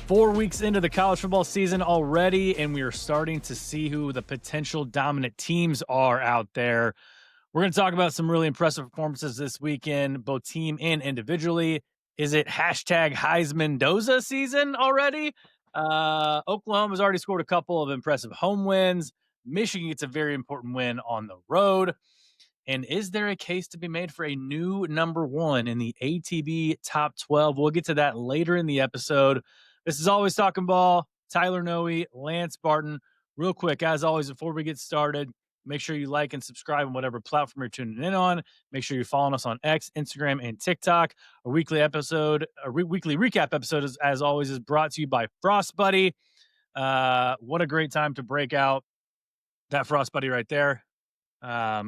4 weeks into the college football season already, and we are starting to see who the potential dominant teams are out there. We're going to talk about some really impressive performances this weekend, both team and individually. Is it hashtag Heisman-Doza season already? Oklahoma's already scored a couple of impressive home wins. Michigan gets a very important win on the road. And is there a case to be made for a new number one in the ATB top 12? We'll get to that later in the episode. This is Always Talking Ball. Tyler Noe, Lance Barton. Real quick, as always, before we get started, make sure you like and subscribe on whatever platform you're tuning in on. Make sure you're following us on X, Instagram, and TikTok. Our weekly recap episode, as always, is brought to you by Frost Buddy. What a great time to break out that Frost Buddy right there.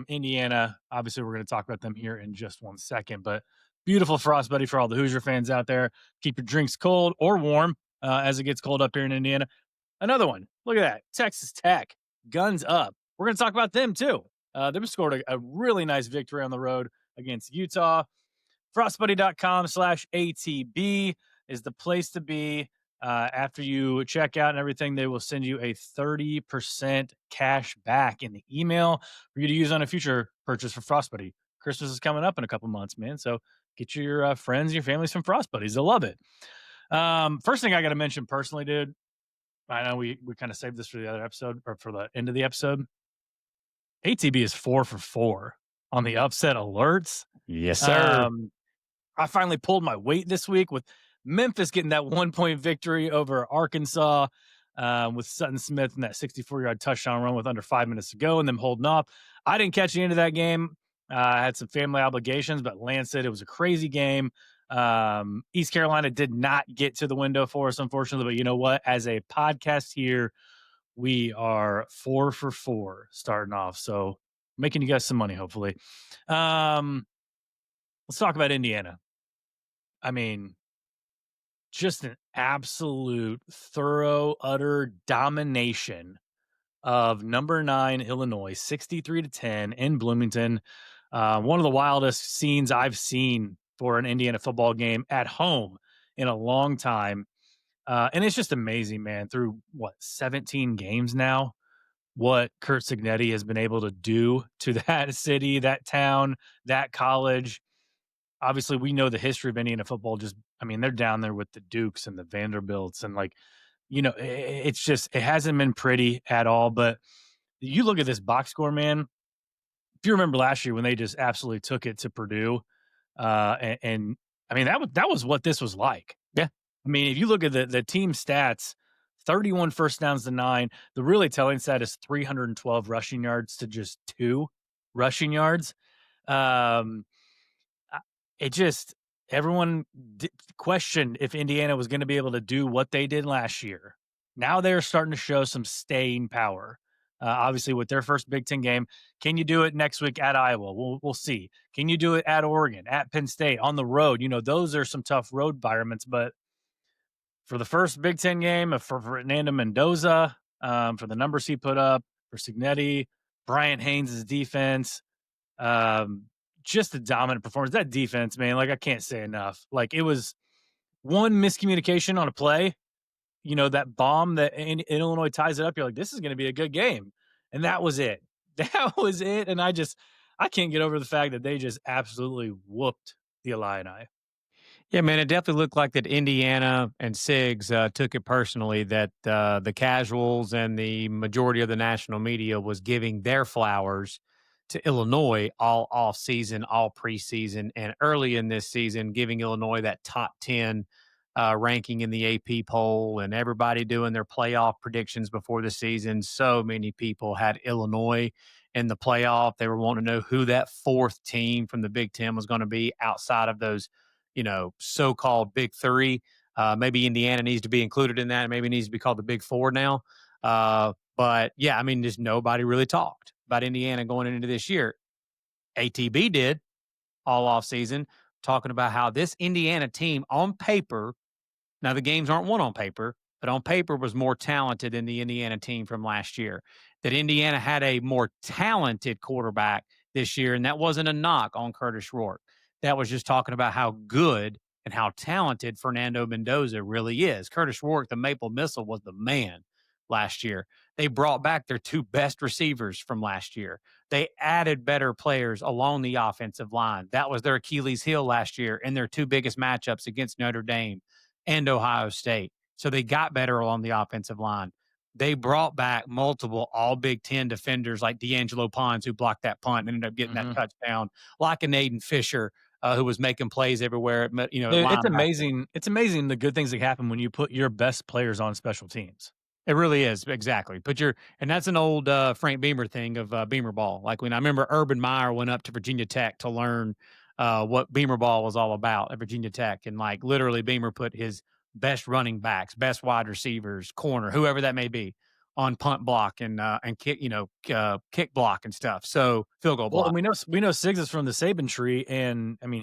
Indiana, obviously we're going to talk about them here in just 1 second, but beautiful Frost Buddy for all the Hoosier fans out there. Keep your drinks cold or warm as it gets cold up here in Indiana. Another one, look at that, Texas Tech, guns up. We're going to talk about them too. They've scored a really nice victory on the road against Utah. Frostbuddy.com/ATB is the place to be. After you check out and everything, they will send you a 30% cash back in the email for you to use on a future purchase for Frost Buddy. Christmas is coming up in a couple months, man. So get your friends, your families some Frost Buddies. They'll love it. First thing I got to mention personally, dude, I know we kind of saved this for the other episode or for the end of the episode. ATB is 4 for 4 on the upset alerts. Yes, sir. I finally pulled my weight this week with Memphis getting that 1-point victory over Arkansas with Sutton Smith and that 64-yard touchdown run with under 5 minutes to go and them holding off. I didn't catch the end of that game. I had some family obligations, but Lance said it was a crazy game. East Carolina did not get to the window for us, unfortunately. But you know what? As a podcast here, we are 4 for 4 starting off. So making you guys some money, hopefully. Let's talk about Indiana. I mean, just an absolute thorough, utter domination of number 9 Illinois, 63-10 in Bloomington. One of the wildest scenes I've seen for an Indiana football game at home in a long time. And it's just amazing, man, through 17 games now, what Curt Cignetti has been able to do to that city, that town, that college. Obviously, we know the history of Indiana football. They're down there with the Dukes and the Vanderbilts. And it's just, it hasn't been pretty at all. But you look at this box score, man. If you remember last year when they just absolutely took it to Purdue, that was what this was like. Yeah. I mean, if you look at the team stats, 31 first downs to 9. The really telling stat is 312 rushing yards to just 2 rushing yards. Everyone questioned if Indiana was going to be able to do what they did last year. Now they're starting to show some staying power. Obviously, with their first Big Ten game, can you do it next week at Iowa? We'll see. Can you do it at Oregon, at Penn State, on the road? Those are some tough road environments. But for the first Big Ten game, for Fernando Mendoza, for the numbers he put up, for Cignetti, Bryant Haynes' defense, just a dominant performance. That defense, man, I can't say enough. It was one miscommunication on a play. That bomb that in Illinois ties it up. You're like, this is going to be a good game. And that was it. That was it. And I can't get over the fact that they just absolutely whooped the Illini. Yeah, man, it definitely looked like that Indiana and Sigs took it personally, that the casuals and the majority of the national media was giving their flowers to Illinois all off season, all preseason, and early in this season, giving Illinois that top 10 ranking in the AP poll, and everybody doing their playoff predictions before the season. So many people had Illinois in the playoff. They were wanting to know who that 4th team from the Big Ten was going to be outside of those, so-called Big 3. Maybe Indiana needs to be included in that. Maybe it needs to be called the Big 4 now. But yeah, just nobody really talked about Indiana going into this year. ATB did all off season, talking about how this Indiana team on paper, now the games aren't won on paper, but on paper was more talented than the Indiana team from last year. That Indiana had a more talented quarterback this year, and that wasn't a knock on Curtis Rourke. That was just talking about how good and how talented Fernando Mendoza really is. Curtis Rourke, the Maple Missile, was the man last year. They brought back their two best receivers from last year. They added better players along the offensive line. That was their Achilles heel last year in their two biggest matchups against Notre Dame and Ohio State. So they got better along the offensive line. They brought back multiple all Big Ten defenders like D'Angelo Pons, who blocked that punt and ended up getting that Mhm. touchdown, like an Aiden Fisher, who was making plays everywhere at, at Dude, it's linebacker. amazing. It's amazing the good things that happen when you put your best players on special teams. It really is, exactly. But you're and that's an old, Frank Beamer thing of, Beamer ball. Like, when I remember Urban Meyer went up to Virginia Tech to learn, what Beamer ball was all about at Virginia Tech, and, like, literally Beamer put his best running backs, best wide receivers, corner, whoever that may be, on punt block and kick, kick block and stuff, so field goal Well, and block. we know Siggs is from the Saban tree, and I mean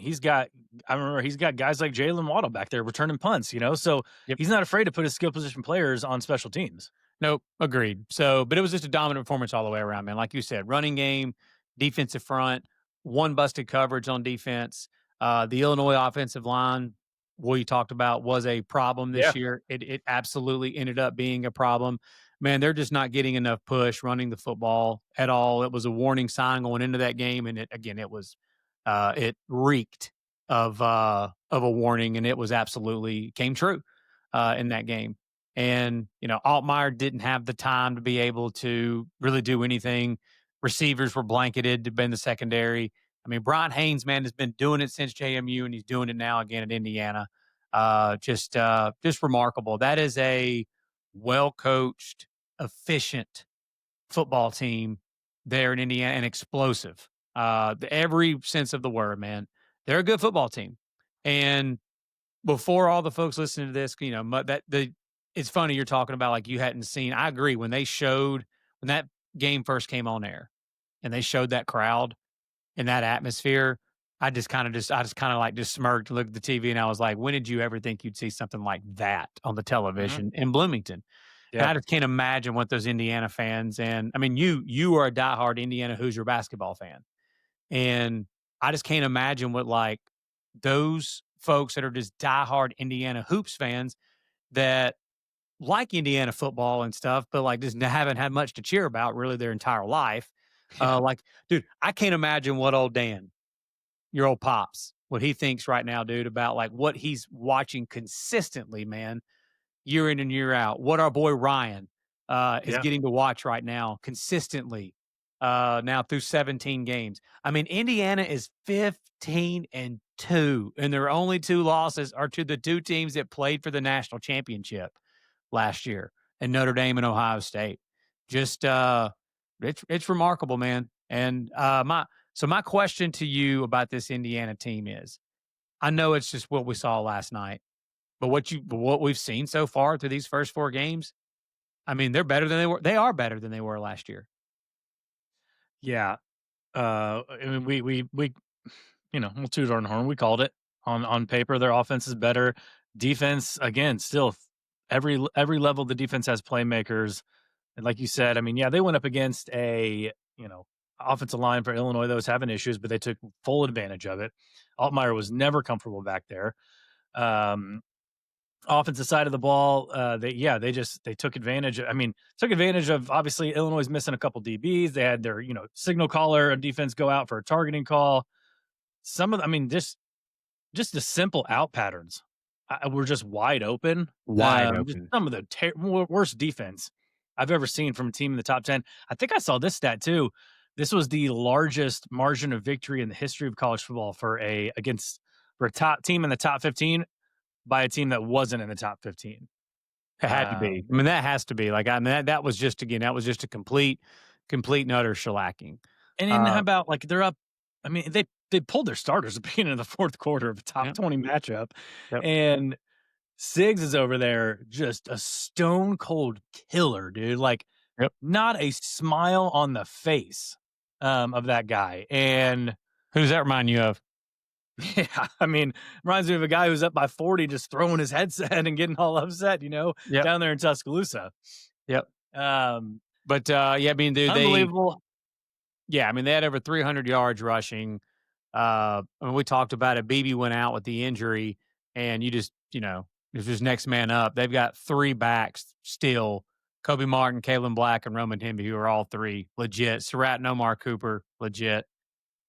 I remember he's got guys like Jalen Waddle back there returning punts, so Yep. he's not afraid to put his skill position players on special teams. Nope, agreed. So, but it was just a dominant performance all the way around, man. Like you said, running game, defensive front, one busted coverage on defense. The Illinois offensive line, what you talked about, was a problem Yeah. this year. It absolutely ended up being a problem. Man, they're just not getting enough push running the football at all. It was a warning sign going into that game, and it reeked of a warning, and it was absolutely came true in that game. And, Altmaier didn't have the time to be able to really do anything. Receivers were blanketed to be in the secondary. I mean, Brian Haynes, man, has been doing it since JMU, and he's doing it now again at Indiana. Just remarkable. That is a well coached, efficient football team there in Indiana, and explosive. Every sense of the word, man. They're a good football team. And before all the folks listening to this, it's funny you're talking about, like, you hadn't seen. I agree, when that game first came on air and they showed that crowd and that atmosphere, I just kind of like just smirked, looked at the TV, and I was like, when did you ever think you'd see something like that on the Mhm. television in Bloomington? And Yeah. I just can't imagine what those Indiana fans, and I mean, you are a diehard Indiana Hoosier basketball fan, and I just can't imagine what, like, those folks that are just diehard Indiana hoops fans that like Indiana football and stuff, but, like, just haven't had much to cheer about really their entire life. Yeah. Like, dude, I can't imagine what old Dan, your old pops, what he thinks right now, dude, about, like, what he's watching consistently, man, year in and year out. What our boy Ryan is Yeah. getting to watch right now consistently, now through 17 games. I mean, Indiana is 15-2, and their only two losses are to the two teams that played for the national championship last year, and Notre Dame and Ohio State. Just it's remarkable, man. And my question to you about this Indiana team is, I know it's just what we saw last night, but what we've seen so far through these first four games, I mean, they're better than they were. They are better than they were last year. Yeah. I mean, we'll toot our own horn. We called it on paper. Their offense is better. Defense, again, still every level the defense has playmakers. And like you said, I mean, yeah, they went up against a offensive line for Illinois that was having issues, but they took full advantage of it. Altmaier was never comfortable back there. Um, Offensive side of the ball, they took advantage. Took advantage of, obviously, Illinois missing a couple DBs. They had their signal caller and defense go out for a targeting call. Just the simple out patterns were just wide open. Wide Just open. some of the worst defense I've ever seen from a team in the top 10. I think I saw this stat too. This was the largest margin of victory in the history of college football for a top team in the top 15 by a team that wasn't in the top 15. It had to be. Um, I mean, that has to be. Like, I mean, that was just, again, that was just a complete and utter shellacking. and then how Uh, about, like, they're up? I mean, they pulled their starters at the beginning of the fourth quarter of a top yep, 20 matchup, yep, and Siggs is over there, just a stone cold killer, dude. Like, yep. not a smile on the face of that guy. And Who does that remind you of? yeah, reminds me of a guy who's up by 40 just throwing his headset and getting all upset, Yep, down there in Tuscaloosa. yep. Um, But yeah, I mean, dude, Unbelievable. I mean, they had over 300 yards rushing. I mean, we talked about it. Beebe went out with the injury, and there's just next man up. They've got 3 backs still, Kobe Martin, Kalen Black, and Roman Hemby, who are all 3 legit. Surratt and Omar Cooper, legit.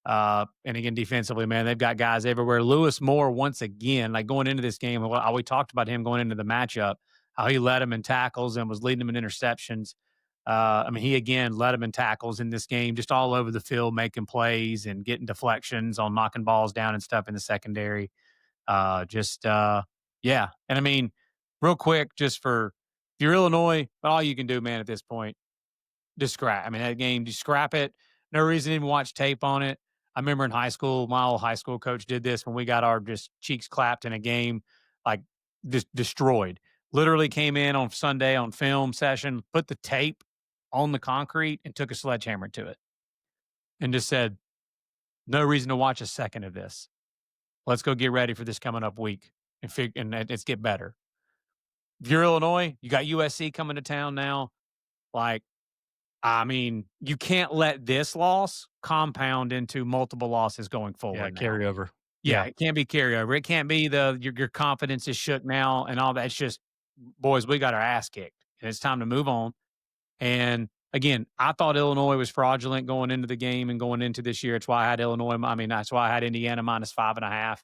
And again, defensively, man, they've got guys everywhere. Lewis Moore, once again, like going into this game, we talked about him going into the matchup, how he led them in tackles and was leading them in interceptions. He again led them in tackles in this game, just all over the field, making plays and getting deflections on knocking balls down and stuff in the secondary. Yeah. And real quick, just if you're Illinois, all you can do, man, at this point, just scrap. That game, just scrap it. No reason to even watch tape on it. I remember in high school, my old high school coach did this when we got our just cheeks clapped in a game, like just destroyed. Literally came in on Sunday on film session, put the tape on the concrete and took a sledgehammer to it and just said, no reason to watch a second of this. Let's go get ready for this coming up week and let's get better. If you're Illinois, you got USC coming to town now. You can't let this loss compound into multiple losses going forward. Yeah, carryover. Yeah, it can't be carryover. It can't be your confidence is shook now and all that. It's just, boys, we got our ass kicked, and it's time to move on. And again, I thought Illinois was fraudulent going into the game and going into this year. It's why I had Illinois. That's why I had Indiana -5.5.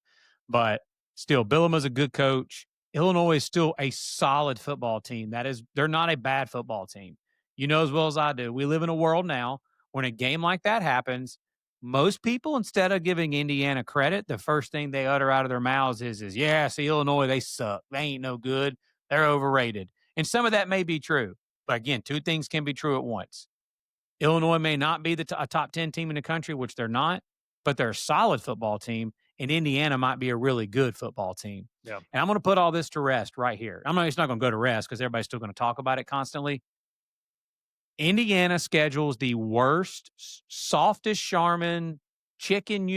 But still, Bielema's a good coach. Illinois is still a solid football team. They're not a bad football team. You know as well as I do. We live in a world now when a game like that happens, most people, instead of giving Indiana credit, the first thing they utter out of their mouths is yeah, see, Illinois, they suck. They ain't no good. They're overrated. And some of that may be true. But again, 2 things can be true at once. Illinois may not be a top 10 team in the country, which they're not, but they're a solid football team. And Indiana might be a really good football team. Yeah. And I'm going to put all this to rest right here. It's not going to go to rest because everybody's still going to talk about it constantly. Indiana schedules the worst, softest Charmin, chicken,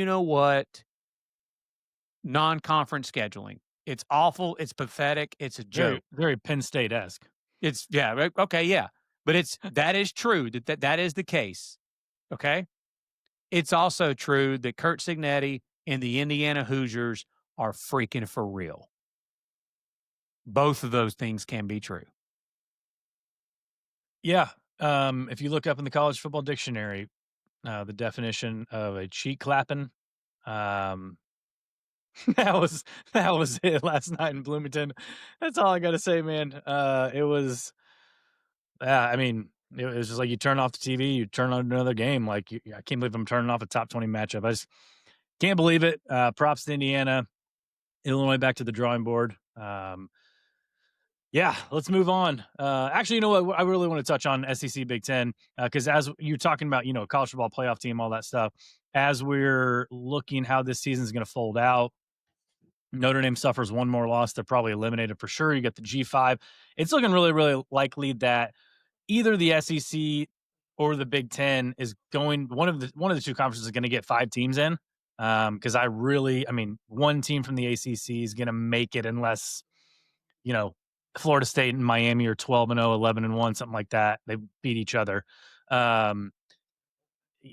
non-conference scheduling. It's awful. It's pathetic. It's a joke. Very, very Penn State-esque. Okay, yeah. But that is true. That is the case. Okay? It's also true that Kurt Cignetti and the Indiana Hoosiers are freaking for real. Both of those things can be true. Yeah. If you look up in the college football dictionary, the definition of a cheek clapping, that was it last night in Bloomington. That's all I got to say, man. It was just like you turn off the TV, you turn on another game. I can't believe I'm turning off a top 20 matchup. I just can't believe it. Props to Indiana. Illinois back to the drawing board. Yeah, let's move on. Actually, you know what? I really want to touch on SEC Big Ten because as you're talking about, college football playoff team, all that stuff, as we're looking how this season is going to fold out, Notre Dame suffers one more loss. They're probably eliminated for sure. You get the G5. It's looking really, really likely that either the SEC or the Big Ten is going. One of the 2 conferences is going to get 5 teams in. Because one team from the ACC is going to make it unless, Florida State and Miami are 12-0, 11-1, something like that. They beat each other.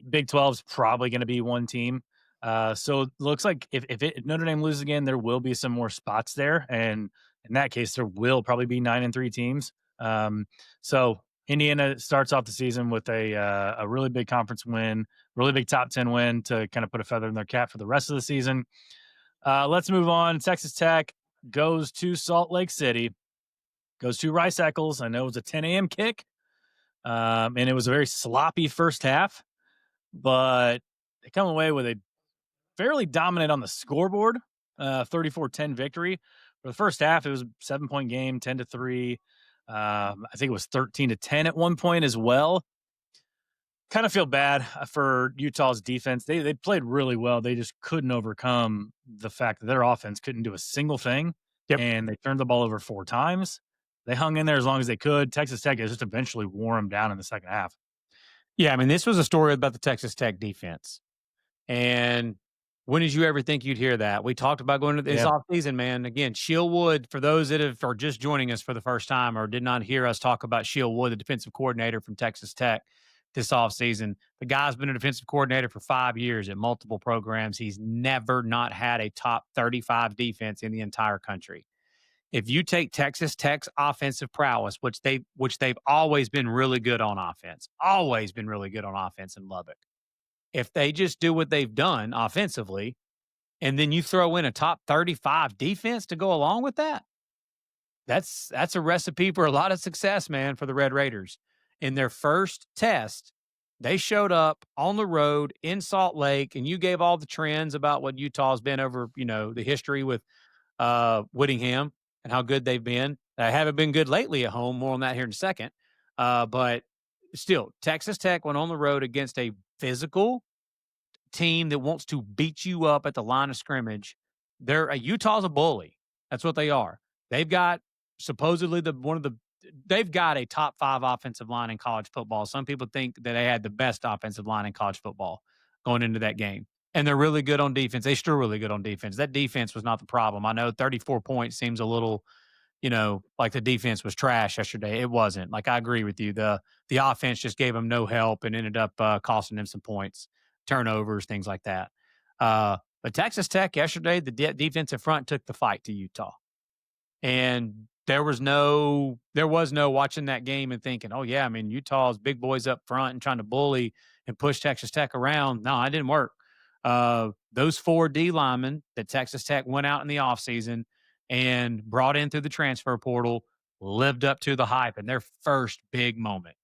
Big 12 is probably going to be one team. So it looks like if Notre Dame loses again, there will be some more spots there. And in that case, there will probably be 9-3 teams. So Indiana starts off the season with a really big conference win, really big top 10 win to kind of put a feather in their cap for the rest of the season. Let's move on. Texas Tech goes to Salt Lake City, goes to Rice Eccles. I know it was a 10 a.m. kick, and it was a very sloppy first half, but they come away with a fairly dominant on the scoreboard, 34-10 victory. For the first half, it was a 7-point game, 10-3. I think it was 13-10 at one point as well. Kind of feel bad for Utah's defense. They played really well. They just couldn't overcome the fact that their offense couldn't do a single thing. Yep. And they turned the ball over 4 times. They hung in there as long as they could. Texas Tech just eventually wore them down in the second half. Yeah, this was a story about the Texas Tech defense. And when did you ever think you'd hear that? We talked about going into this offseason, man. Again, Sheil Wood, for those that are just joining us for the first time or did not hear us talk about Sheil Wood, the defensive coordinator from Texas Tech, this offseason. The guy's been a defensive coordinator for 5 years at multiple programs. He's never not had a top 35 defense in the entire country. If you take Texas Tech's offensive prowess, which they've always been really good on offense, always been really good on offense in Lubbock. If they just do what they've done offensively, and then you throw in a top 35 defense to go along with that, that's a recipe for a lot of success, man, for the Red Raiders. In their first test, they showed up on the road in Salt Lake, and you gave all the trends about what Utah's been over, the history with Whittingham and how good they've been. They haven't been good lately at home. More on that here in a second. But still, Texas Tech went on the road against a physical team that wants to beat you up at the line of scrimmage. Utah's a bully. That's what they are. They've got supposedly they've got a top 5 offensive line in college football. Some people think that they had the best offensive line in college football going into that game. And they're really good on defense. They're still really good on defense. That defense was not the problem. I know 34 points seems a little, like the defense was trash yesterday. It wasn't. Like, I agree with you. The offense just gave them no help and ended up costing them some points, turnovers, things like that. But Texas Tech yesterday, the defensive front took the fight to Utah. And there was no watching that game and thinking, oh, yeah, I mean, Utah's big boys up front and trying to bully and push Texas Tech around. No, it didn't work. Those 4 D linemen that Texas Tech went out in the offseason and brought in through the transfer portal lived up to the hype in their first big moment.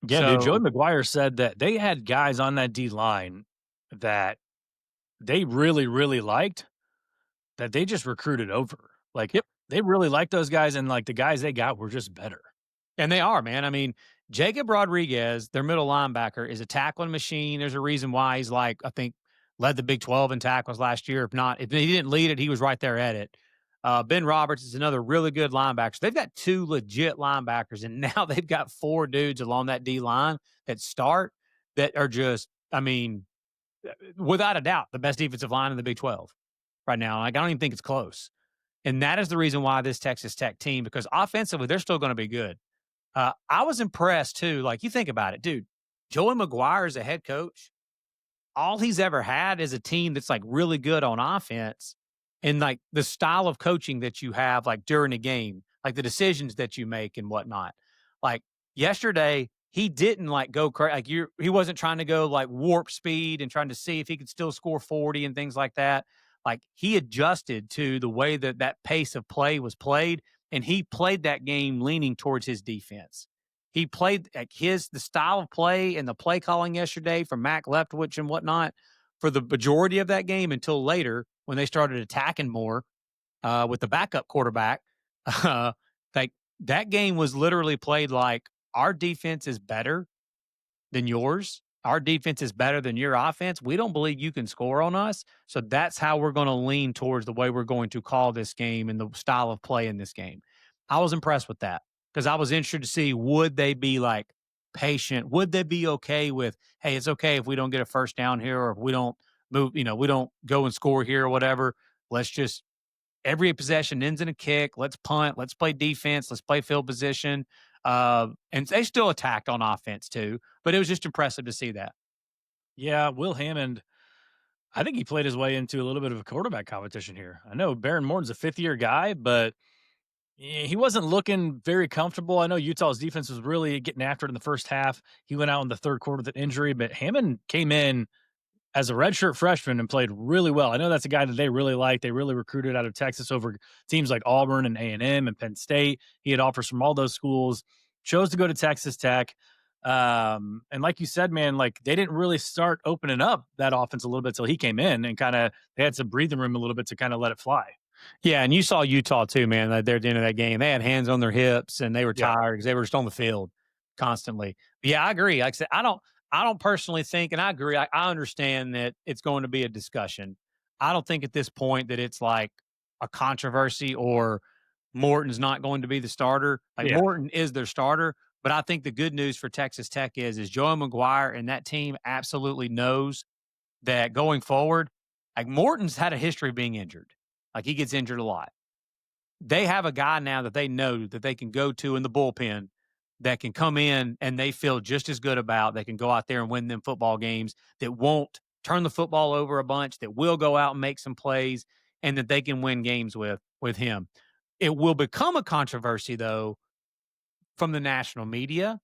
Yeah, dude, Joey McGuire said that they had guys on that D line that they really, really liked that they just recruited over. Like, Yep. They really liked those guys, and, like, the guys they got were just better. And they are, man. I mean, Jacob Rodriguez, their middle linebacker, is a tackling machine. There's a reason why he's I think, led the Big 12 in tackles last year. If he didn't lead it, he was right there at it. Ben Roberts is another really good linebacker. So they've got 2 legit linebackers, and now they've got 4 dudes along that D line that start that are just, I mean, without a doubt, the best defensive line in the Big 12 right now. Like, I don't even think it's close. And that is the reason why this Texas Tech team, because offensively, they're still going to be good. I was impressed, too. Like, you think about it, dude. Joey McGuire is a head coach. All he's ever had is a team that's, like, really good on offense. And, like, the style of coaching that you have, like, during a game, like, the decisions that you make and whatnot. Like, yesterday, he didn't, like, go crazy. Like, he wasn't trying to go, like, warp speed and trying to see if he could still score 40 and things like that. Like, he adjusted to the way that pace of play was played, and he played that game leaning towards his defense. He played like the style of play and the play calling yesterday from Mac Leftwich and whatnot for the majority of that game until later when they started attacking more with the backup quarterback. Like, that game was literally played like our defense is better than yours. Our defense is better than your offense. We don't believe you can score on us. So that's how we're going to lean towards the way we're going to call this game and the style of play in this game. I was impressed with that because I was interested to see, would they be like patient? Would they be okay with, hey, it's okay if we don't get a first down here or if we don't move, we don't go and score here or whatever. Let's just, every possession ends in a kick. Let's punt. Let's play defense. Let's play field position. And they still attacked on offense too, but it was just impressive to see that. Yeah, Will Hammond, I think he played his way into a little bit of a quarterback competition here. I know Baron Morton's a 5th-year guy, but he wasn't looking very comfortable. I know Utah's defense was really getting after it in the first half. He went out in the 3rd quarter with an injury, but Hammond came in as a redshirt freshman and played really well. I know that's a guy that they really like. They really recruited out of Texas over teams like Auburn and A&M and Penn State. He had offers from all those schools, chose to go to Texas Tech. And like you said, man, like they didn't really start opening up that offense a little bit till he came in and they had some breathing room a little bit to kind of let it fly. Yeah, and you saw Utah too, man. They're at the end of that game. They had hands on their hips and they were tired because they were just on the field constantly. But yeah, I agree. Like I said, I don't personally think, and I agree. I understand that it's going to be a discussion. I don't think at this point that it's like a controversy or Morton's not going to be the starter. Like Morton is their starter, but I think the good news for Texas Tech is Joey McGuire and that team absolutely knows that going forward, like Morton's had a history of being injured. Like he gets injured a lot. They have a guy now that they know that they can go to in the bullpen that can come in and they feel just as good about, they can go out there and win them football games, that won't turn the football over a bunch, that will go out and make some plays, and that they can win games with him. It will become a controversy though from the national media,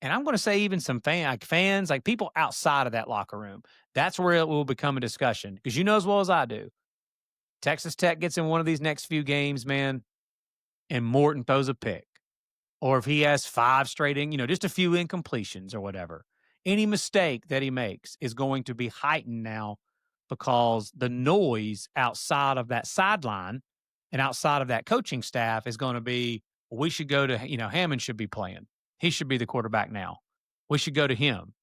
and I'm going to say even some fans, like people outside of that locker room. That's where it will become a discussion because you know as well as I do, Texas Tech gets in one of these next few games, man, and Morton throws a pick, or if he has 5 straight just a few incompletions or whatever, any mistake that he makes is going to be heightened now because the noise outside of that sideline and outside of that coaching staff is going to be, well, we should go to, Hammond should be playing. He should be the quarterback now. We should go to him.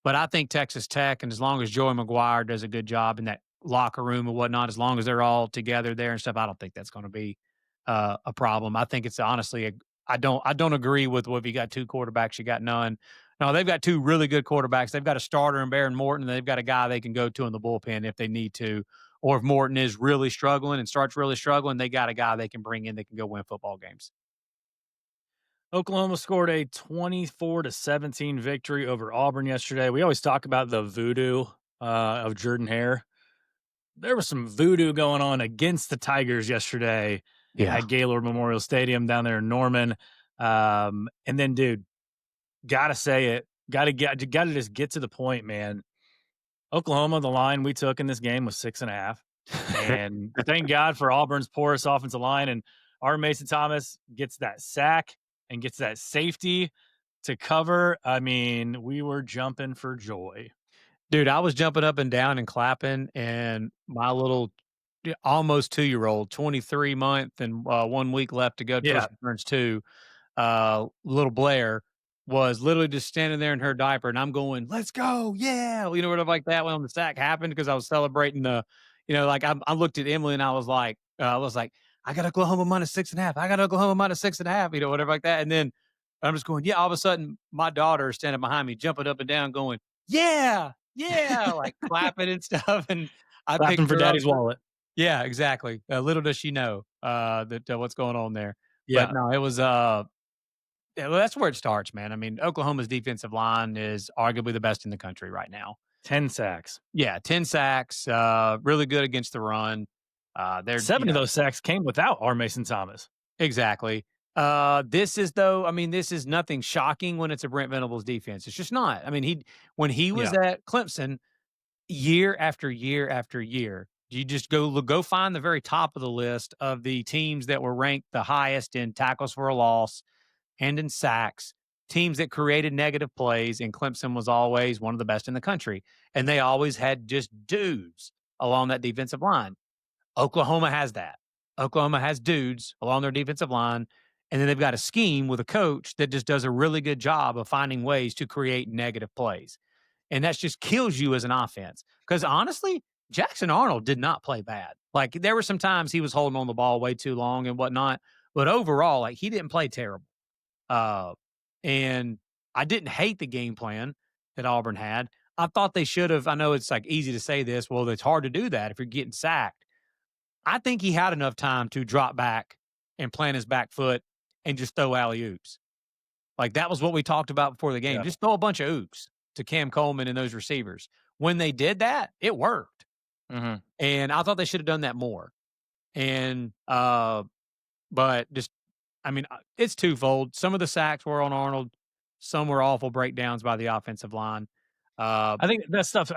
But I think Texas Tech, and as long as Joey McGuire does a good job in that locker room and whatnot, as long as they're all together there and stuff, I don't think that's going to be a problem. I think it's honestly I don't agree with if you got 2 quarterbacks, you got none. No, they've got 2 really good quarterbacks. They've got a starter in Baron Morton, and they've got a guy they can go to in the bullpen if they need to. Or if Morton is really struggling and starts really struggling, they got a guy they can bring in that can go win football games. Oklahoma scored a 24-17 victory over Auburn yesterday. We always talk about the voodoo of Jordan Hare. There was some voodoo going on against the Tigers yesterday Yeah. at Gaylord Memorial Stadium down there in Norman. And then, dude, gotta say it, gotta just get to the point, man. Oklahoma, the line we took in this game was 6.5. And thank God for Auburn's porous offensive line. And our Mason Thomas gets that sack and gets that safety to cover. I mean, we were jumping for joy. Dude, I was jumping up and down and clapping, and my little almost 2-year-old, 23 month and 1 week left to go till Yeah. she turns 2, little Blair was literally just standing there in her diaper, and I'm going, "Let's go, yeah!" Whatever like that when the sack happened because I was celebrating like I looked at Emily and I was like, "I got Oklahoma minus 6.5. I got Oklahoma minus 6.5." Whatever like that, and then I'm just going, yeah. All of a sudden, my daughter is standing behind me, jumping up and down, going, "Yeah, yeah!" like clapping and stuff, and I picked Clapping for her up. daddy's wallet. Yeah, exactly. Little does she know that what's going on there. But Yeah. no, it was yeah, well, that's where it starts, man. I mean, Oklahoma's defensive line is arguably the best in the country right now. 10 sacks. Yeah, 10 sacks, really good against the run. They're, 7 of those sacks came without our Mason Thomas. exactly. This is this is nothing shocking when it's a Brent Venables defense. It's just not. I mean, when he was Yeah. at Clemson year after year after year, you just go find the very top of the list of the teams that were ranked the highest in tackles for a loss and in sacks, teams that created negative plays, and Clemson was always one of the best in the country. And they always had just dudes along that defensive line. Oklahoma has that. Oklahoma has dudes along their defensive line, and then they've got a scheme with a coach that just does a really good job of finding ways to create negative plays. And that just kills you as an offense. Because honestly, Jackson Arnold did not play bad. Like there were some times he was holding on the ball way too long and whatnot, but overall, like he didn't play terrible. Uh, and I didn't hate the game plan that Auburn had. I thought they should have. I know it's like easy to say this. Well, it's hard to do that if you're getting sacked. I think he had enough time to drop back and plant his back foot and just throw alley oops. Like that was what we talked about before the game. Yeah. Just throw a bunch of oops to Cam Coleman and those receivers. When they did that, it worked. Mhm. And I thought they should have done that more. And but just it's twofold. Some of the sacks were on Arnold, some were awful breakdowns by the offensive line. I think that stuff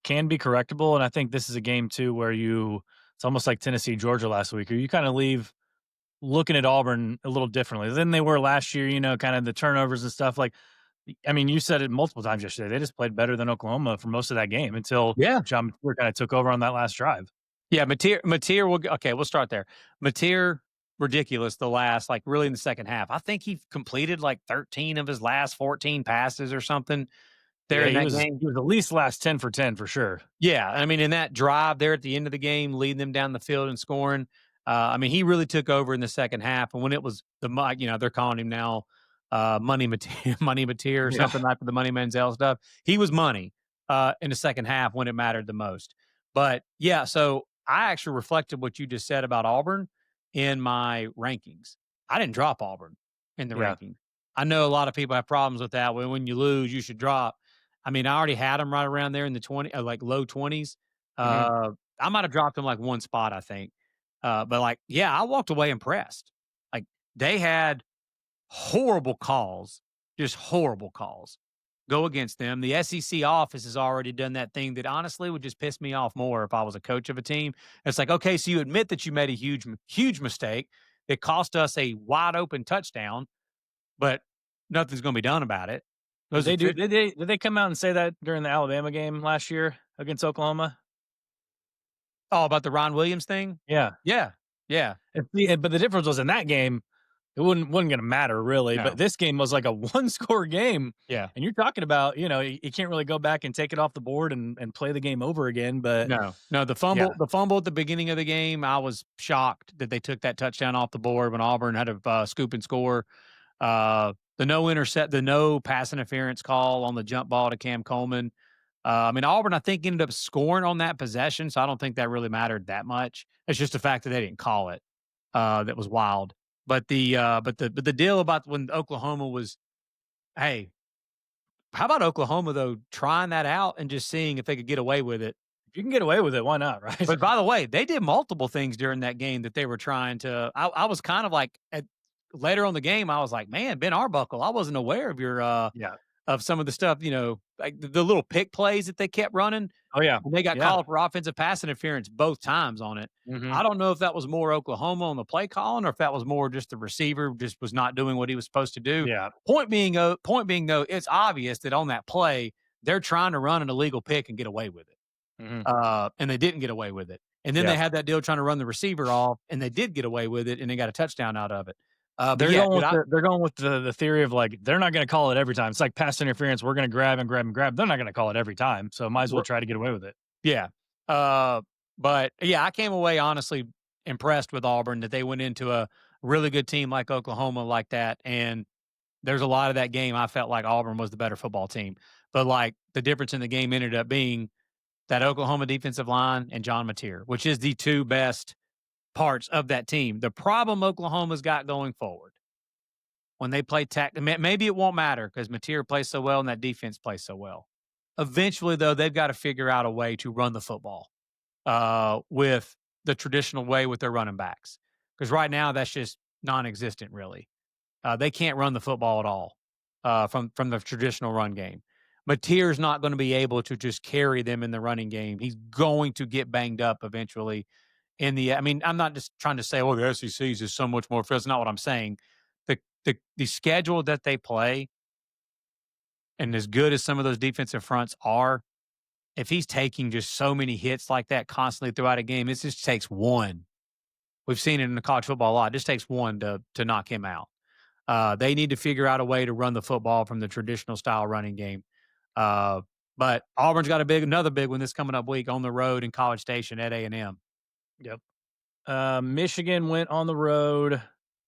can be correctable, and I think this is a game too where it's almost like Tennessee, Georgia last week, or you kinda leave looking at Auburn a little differently than they were last year, kind of the turnovers and stuff, like, I mean, you said it multiple times yesterday, they just played better than Oklahoma for most of that game until Yeah. John McClure kinda took over on that last drive. Yeah, Mateer we'll start there. Mateer, ridiculous the last, like, really in the second half. I think he completed, like, 13 of his last 14 passes or something there Yeah, in he that was game. he was at least last 10 for 10 for sure. Yeah, I mean, in that drive there at the end of the game, leading them down the field and scoring, he really took over in the second half, and when it was they're calling him now, Money Mateer Money Mateer or Yeah. something after the Money Manziel stuff. He was money, in the second half when it mattered the most. But, yeah, so I actually reflected what you just said about Auburn in my rankings. I didn't drop Auburn in the Yeah. rankings. I know a lot of people have problems with that. When you lose, you should drop. I mean, I already had them right around there in the 20, like low 20s. Hmm. I might have dropped them like one spot, I think. But like, yeah, I walked away impressed. Like they had horrible calls, just horrible calls go against them. The SEC office has already done that thing that honestly would just piss me off more if I was a coach of a team. It's like, okay, so you admit that you made a huge mistake. It cost us a wide open touchdown, but nothing's going to be done about it. Did Those they do? offi- Did they come out and say that during the Alabama game last year against Oklahoma? oh, about the Ron Williams thing? Yeah. Yeah. Yeah. But the difference was in that game, it wasn't gonna matter really, but No. this game was like a one-score game, Yeah. and you're talking about, you can't really go back and take it off the board and play the game over again, but No, no, yeah. the fumble at the beginning of the game, I was shocked that they took that touchdown off the board when Auburn had to scoop and score. The no pass interference call on the jump ball to Cam Coleman. I mean, Auburn, I think, ended up scoring on that possession, so I don't think that really mattered that much. It's just the fact that they didn't call it that was wild. But the deal about when Oklahoma was, hey, how about Oklahoma though trying that out and just seeing if they could get away with it. If you can get away with it, why not, right? But by the way, they did multiple things during that game that they were trying to. I was kind of like later on the game, I was like, man, Ben Arbuckle, I wasn't aware of your Yeah. of some of the stuff, like the little pick plays that they kept running. Oh, yeah. And they got Yeah. called for offensive pass interference both times on it. I Mhm. don't know if that was more Oklahoma on the play calling or if that was more just the receiver just was not doing what he was supposed to do. Yeah. Point being though, it's obvious that on that play they're trying to run an illegal pick and get away with it. Mhm. And they didn't get away with it. And then they Yeah. had that deal trying to run the receiver off, and they did get away with it, and they got a touchdown out of it. But They're yeah, going dude, with the theory of, like, they're not gonna call it every time. It's like pass interference, we're gonna grab and grab and grab. They're not gonna call it every time, so might as well try to get away with it. yeah. But yeah, I came away honestly impressed with Auburn that they went into a really good team like Oklahoma like that. And there's a lot of that game I felt like Auburn was the better football team. But like the difference in the game ended up being that Oklahoma defensive line and John Mateer, which is the two best parts of that team. The problem Oklahoma's got going forward when they play maybe it won't matter because Mateer plays so well and that defense plays so well. Eventually, though, they've got to figure out a way to run the football with the traditional way with their running backs. Because right now, that's just non-existent. Really, they can't run the football at all from the traditional run game. Mateer's not going to be able to just carry them in the running game. He's going to get banged up eventually. I mean, I'm not just trying to say, oh, the SEC is just so much more. That's not what I'm saying. The schedule that they play, and as good as some of those defensive fronts are, if he's taking just so many hits like that constantly throughout a game, it just takes one. We've seen it in the college football a lot. It just takes one to knock him out. They need to figure out a way to run the football from the traditional style running game. But Auburn's got another big one this coming up week on the road in College Station at A&M. Yep. Michigan went on the road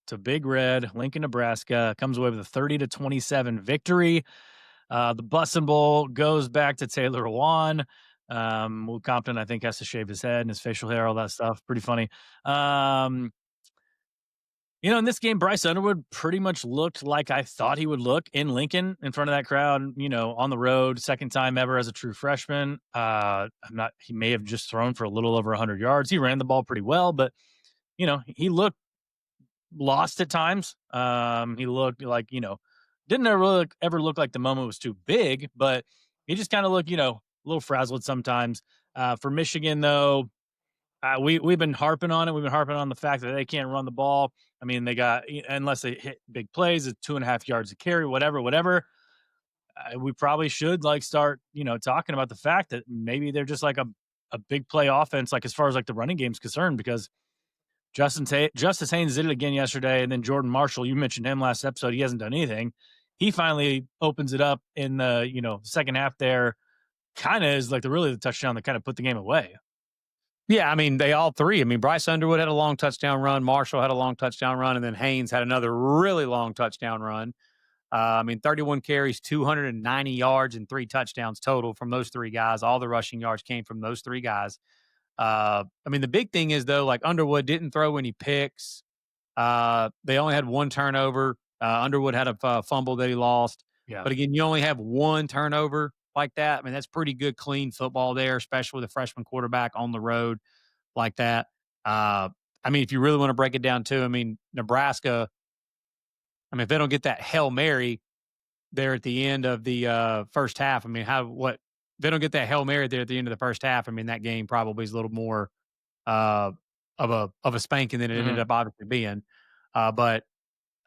to Big Red, Lincoln, Nebraska, comes away with a 30-27 victory. The Bussin' Bowl goes back to Taylor Lewan. Will Compton, I think, has to shave his head and his facial hair, all that stuff. Pretty funny. In this game, Bryce Underwood pretty much looked like I thought he would look in Lincoln in front of that crowd, on the road, second time ever as a true freshman. He may have just thrown for a little over 100 yards. He ran the ball pretty well, but, he looked lost at times. He looked like, didn't ever look like the moment was too big, but he just kind of looked, a little frazzled sometimes. For Michigan, though, we've been harping on it. We've been harping on the fact that they can't run the ball. I mean, they got, unless they hit big plays, it's 2.5 yards to carry, whatever. We probably should start, talking about the fact that maybe they're just like a big play offense, like as far as like the running game's concerned, because Justice Haynes did it again yesterday, and then Jordan Marshall, you mentioned him last episode. He hasn't done anything. He finally opens it up in the second half. There, kind of is like the touchdown that kind of put the game away. Yeah, I mean, they all three. I mean, Bryce Underwood had a long touchdown run. Marshall had a long touchdown run. And then Haynes had another really long touchdown run. 31 carries, 290 yards, and 3 touchdowns total from those 3 guys. All the rushing yards came from those 3 guys. I mean, the big thing is, though, like Underwood didn't throw any picks. They only had 1 turnover. Underwood had a fumble that he lost. Yeah. But again, you only have one turnover like that. I mean, that's pretty good, clean football there, especially with a freshman quarterback on the road like that. Uh, I mean, if you really want to break it down too, I mean, Nebraska, I mean, if they don't get that Hail Mary there at the end of the first half, I mean, what they don't get that Hail Mary there at the end of the first half, I mean, that game probably is a little more uh, of a spanking than it ended Mhm. up obviously being. But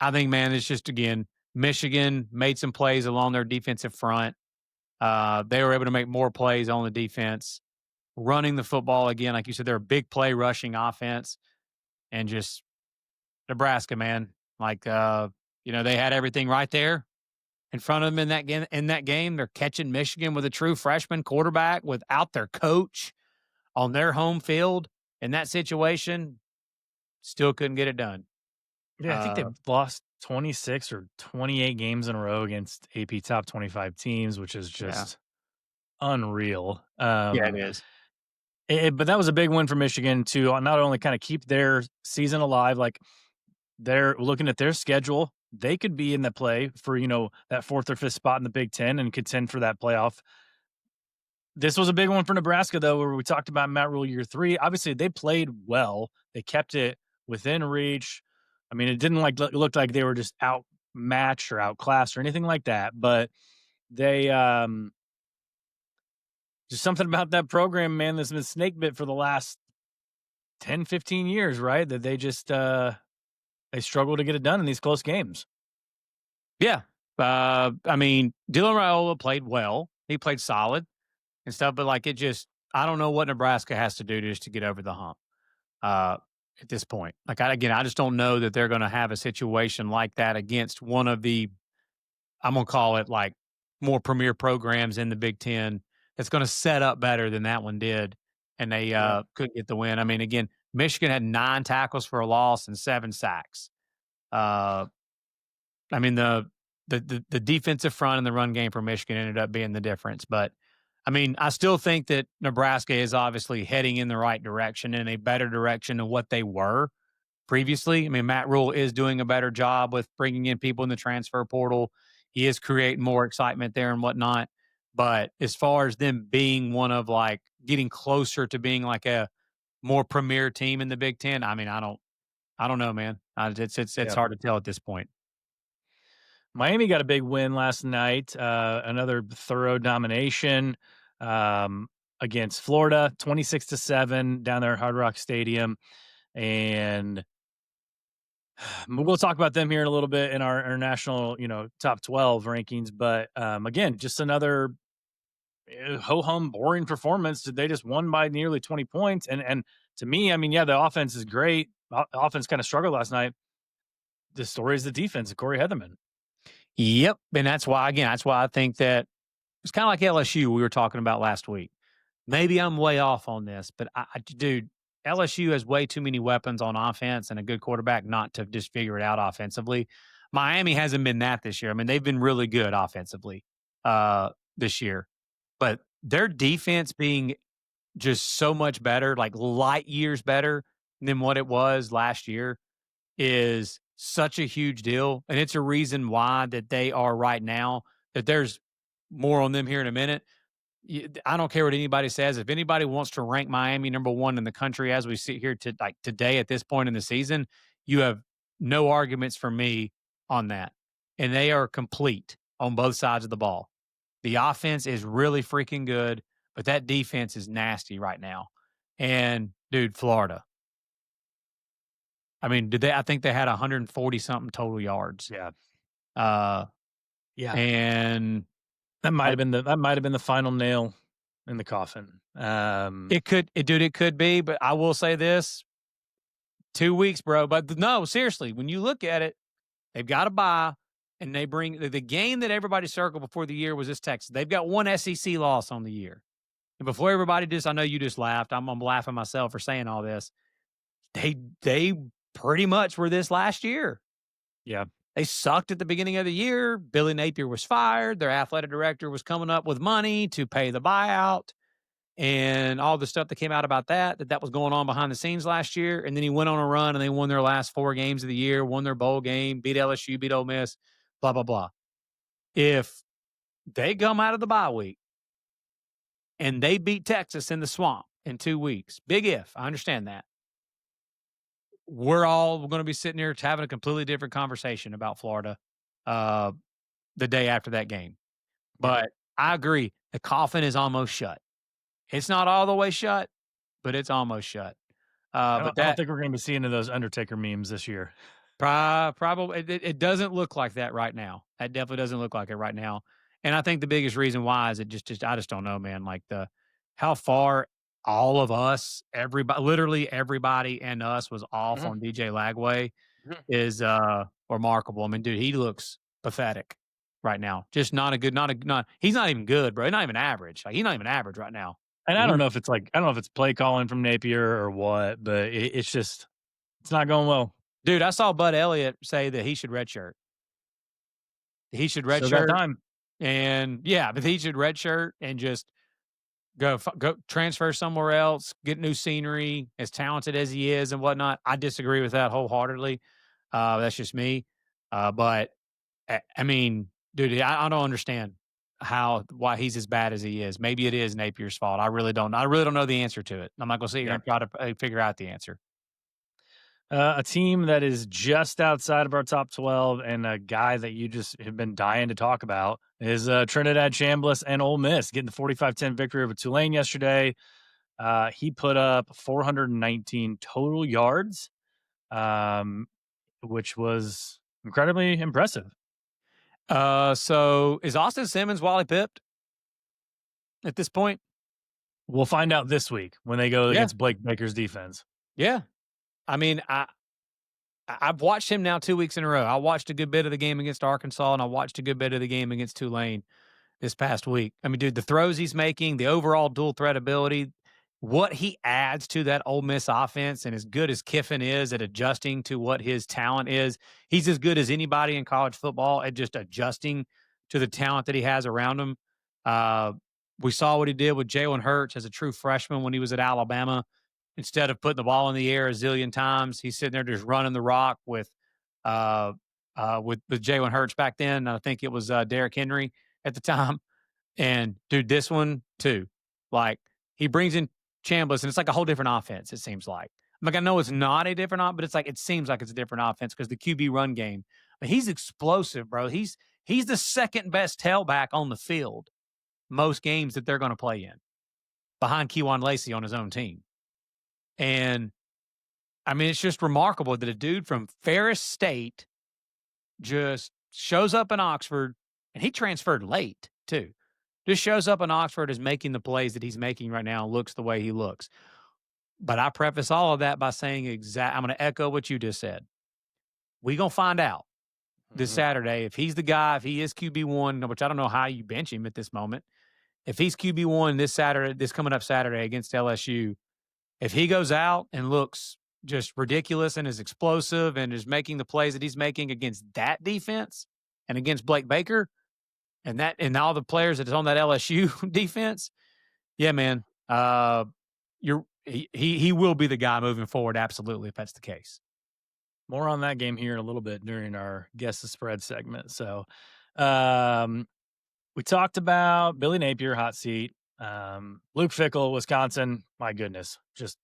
I think, man, it's just again, Michigan made some plays along their defensive front. They were able to make more plays on the defense, running the football again. Like you said, they're a big play rushing offense, and just Nebraska, man. Like they had everything right there in front of them in that game. In that game, they're catching Michigan with a true freshman quarterback without their coach on their home field in that situation. Still couldn't get it done. Yeah, I think Uh, they've lost 26 or 28 games in a row against AP top 25 teams, which is yeah, just unreal. yeah, it is. But that was a big win for Michigan to not only kind of keep their season alive, like they're looking at their schedule, they could be in the play for, that fourth or fifth spot in the Big Ten and contend for that playoff. This was a big one for Nebraska, though, where we talked about Matt Rule year 3. Obviously, they played well. They kept it within reach. I mean, it didn't look like they were just outmatched or outclassed or anything like that. But they just something about that program, man, that's been snake bit for the last 10, 15 years, right? That they just they struggle to get it done in these close games. Yeah. I mean, Dylan Raiola played well. He played solid and stuff, but like I don't know what Nebraska has to do just to get over the hump uh, at this point. Like, I just don't know that they're going to have a situation like that against one of the, I'm going to call it like more premier programs in the Big Ten that's going to set up better than that one did. And they Yeah. couldn't get the win. I mean, again, Michigan had 9 tackles for a loss and 7 sacks. Uh, I mean, the defensive front and the run game for Michigan ended up being the difference. But I mean, I still think that Nebraska is obviously heading in the right direction, in a better direction than what they were previously. I mean, Matt Rule is doing a better job with bringing in people in the transfer portal. He is creating more excitement there and whatnot. But as far as them being one of like getting closer to being like a more premier team in the Big Ten, I mean, I don't know, man. It's Yeah. hard to tell at this point. Miami got a big win last night, another thorough domination against Florida, 26-7 down there at Hard Rock Stadium. And we'll talk about them here in a little bit in our national, top 12 rankings. But again, just another ho hum boring performance. They just won by nearly 20 points. And to me, I mean, yeah, the offense is great. Offense kind of struggled last night. The story is the defense of Corey Heatherman. Yep, and that's why I think that it's kind of like LSU we were talking about last week. Maybe I'm way off on this, but dude, LSU has way too many weapons on offense and a good quarterback not to just figure it out offensively. Miami hasn't been that this year. I mean, they've been really good offensively this year, but their defense being just so much better, like light years better than what it was last year, is such a huge deal, and it's a reason why that they are right now. That there's more on them here in a minute. I don't care what anybody says. If anybody wants to rank Miami number one in the country as we sit here to like today at this point in the season, you have no arguments for me on that. And they are complete on both sides of the ball. The offense is really freaking good, but that defense is nasty right now. And dude, Florida. I mean, I think they had 140 something total yards. Yeah. Uh, Yeah. and That might I, have been the final nail in the coffin. it could be, but I will say this: 2 weeks, bro. But no, seriously, when you look at it, they've got to buy, and they bring the game that everybody circled before the year was this Texas. They've got one SEC loss on the year, and before everybody I know you just laughed. I'm laughing myself for saying all this. They pretty much were this last year. Yeah. They sucked at the beginning of the year. Billy Napier was fired. Their athletic director was coming up with money to pay the buyout. and all the stuff that came out about that was going on behind the scenes last year. And then he went on a run and they won their last 4 games of the year, won their bowl game, beat LSU, beat Ole Miss, blah, blah, blah. If they come out of the bye week and they beat Texas in the swamp in 2 weeks, big if, I understand that. We're all going to be sitting here having a completely different conversation about Florida uh, the day after that game. Yeah. But I agree. The coffin is almost shut. It's not all the way shut, but it's almost shut. But I don't that think we're going to be seeing those Undertaker memes this year. probably it doesn't look like that right now. That definitely doesn't look like it right now. And I think the biggest reason why is it just I just don't know, man. Like how far all of us, everybody, literally everybody and us was off Mhm. on DJ Lagway Mhm. is remarkable. I mean, dude, he looks pathetic right now. Just not he's not even good, bro. He's not even average. Like he's not even average right now. And I don't He know if it's like I don't know if it's play calling from Napier or what, but it's just it's not going well. Dude, I saw Bud Elliott say that he should redshirt. He should Still got redshirt, time. and yeah, but he should redshirt and just go transfer somewhere else, get new scenery. As talented as he is and whatnot, I disagree with that wholeheartedly. That's just me. But I mean, dude, I don't understand why he's as bad as he is. Maybe it is Napier's fault. I really don't. I really don't know the answer to it. I'm not going to sit here Yeah. and try to figure out the answer. A team that is just outside of our top 12 and a guy that you just have been dying to talk about is Trinidad Chambliss and Ole Miss getting the 45-10 victory over Tulane yesterday. He put up 419 total yards, um, which was incredibly impressive. So is Austin Simmons Wally pipped at this point? We'll find out this week when they go Yeah, against Blake Baker's defense. yeah. I mean, I've watched him now 2 weeks in a row. I watched a good bit of the game against Arkansas, and I watched a good bit of the game against Tulane this past week. I mean, dude, the throws he's making, the overall dual threat ability, what he adds to that Ole Miss offense, and as good as Kiffin is at adjusting to what his talent is, he's as good as anybody in college football at just adjusting to the talent that he has around him. Uh, we saw what he did with Jalen Hurts as a true freshman when he was at Alabama. Instead of putting the ball in the air a zillion times, he's sitting there just running the rock uh, with Jalen Hurts back then. I think it was Derrick Henry at the time. And dude, this one too, like he brings in Chambliss, and it's like a whole different offense. It seems like I know it's not a different but it's like it seems like it's a different offense because the QB run game. But he's explosive, bro. He's the second best tailback on the field most games that they're going to play in, behind Keywan Lacey on his own team. And I mean, it's just remarkable that a dude from Ferris State just shows up in Oxford, and he transferred late too. Just shows up in Oxford, is making the plays that he's making right now, and looks the way he looks. But I preface all of that by saying I'm going to echo what you just said. We gonna find out this Mhm. Saturday if he's the guy, if he is QB1, which I don't know how you bench him at this moment. If he's QB1 this coming up Saturday against LSU, if he goes out and looks just ridiculous and is explosive and is making the plays that he's making against that defense and against Blake Baker and all the players that's on that LSU defense, yeah, man, he will be the guy moving forward. Absolutely, if that's the case. More on that game here in a little bit during our guess the spread segment. So, um, we talked about Billy Napier, hot seat. Luke Fickell, Wisconsin. My goodness, just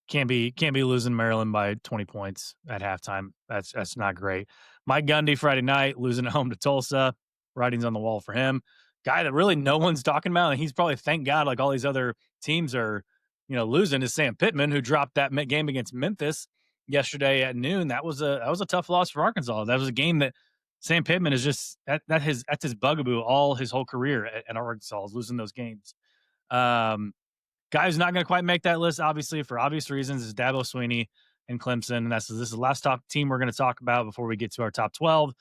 can't be losing Maryland by 20 points at halftime. That's not great. Mike Gundy Friday night losing at home to Tulsa. Writing's on the wall for him. Guy that really no one's talking about, and he's probably thank God like all these other teams are, losing is Sam Pittman, who dropped that game against Memphis yesterday at noon. That was a tough loss for Arkansas. That was a game that Sam Pittman is just that's his bugaboo all his whole career at Arkansas is losing those games. Guy who's not going to quite make that list, obviously, for obvious reasons, is Dabo Swinney and Clemson. And this is the last top team we're going to talk about before we get to our top 12.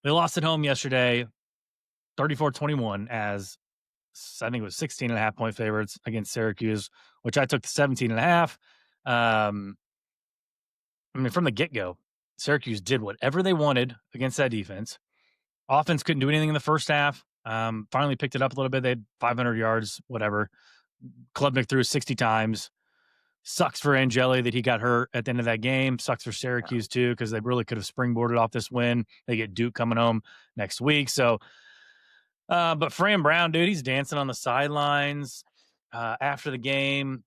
They lost at home yesterday, 34-21, as I think it was 16.5-point favorites against Syracuse, which I took the 17.5. I mean, from the get-go, Syracuse did whatever they wanted against that defense. Offense couldn't do anything in the first half. Finally picked it up a little bit. They had 500 yards, whatever. Klubnik threw 60 times. Sucks for Angeli that he got hurt at the end of that game. Sucks for Syracuse too, because they really could have springboarded off this win. They get Duke coming home next week. So, but Fran Brown, dude, he's dancing on the sidelines after the game.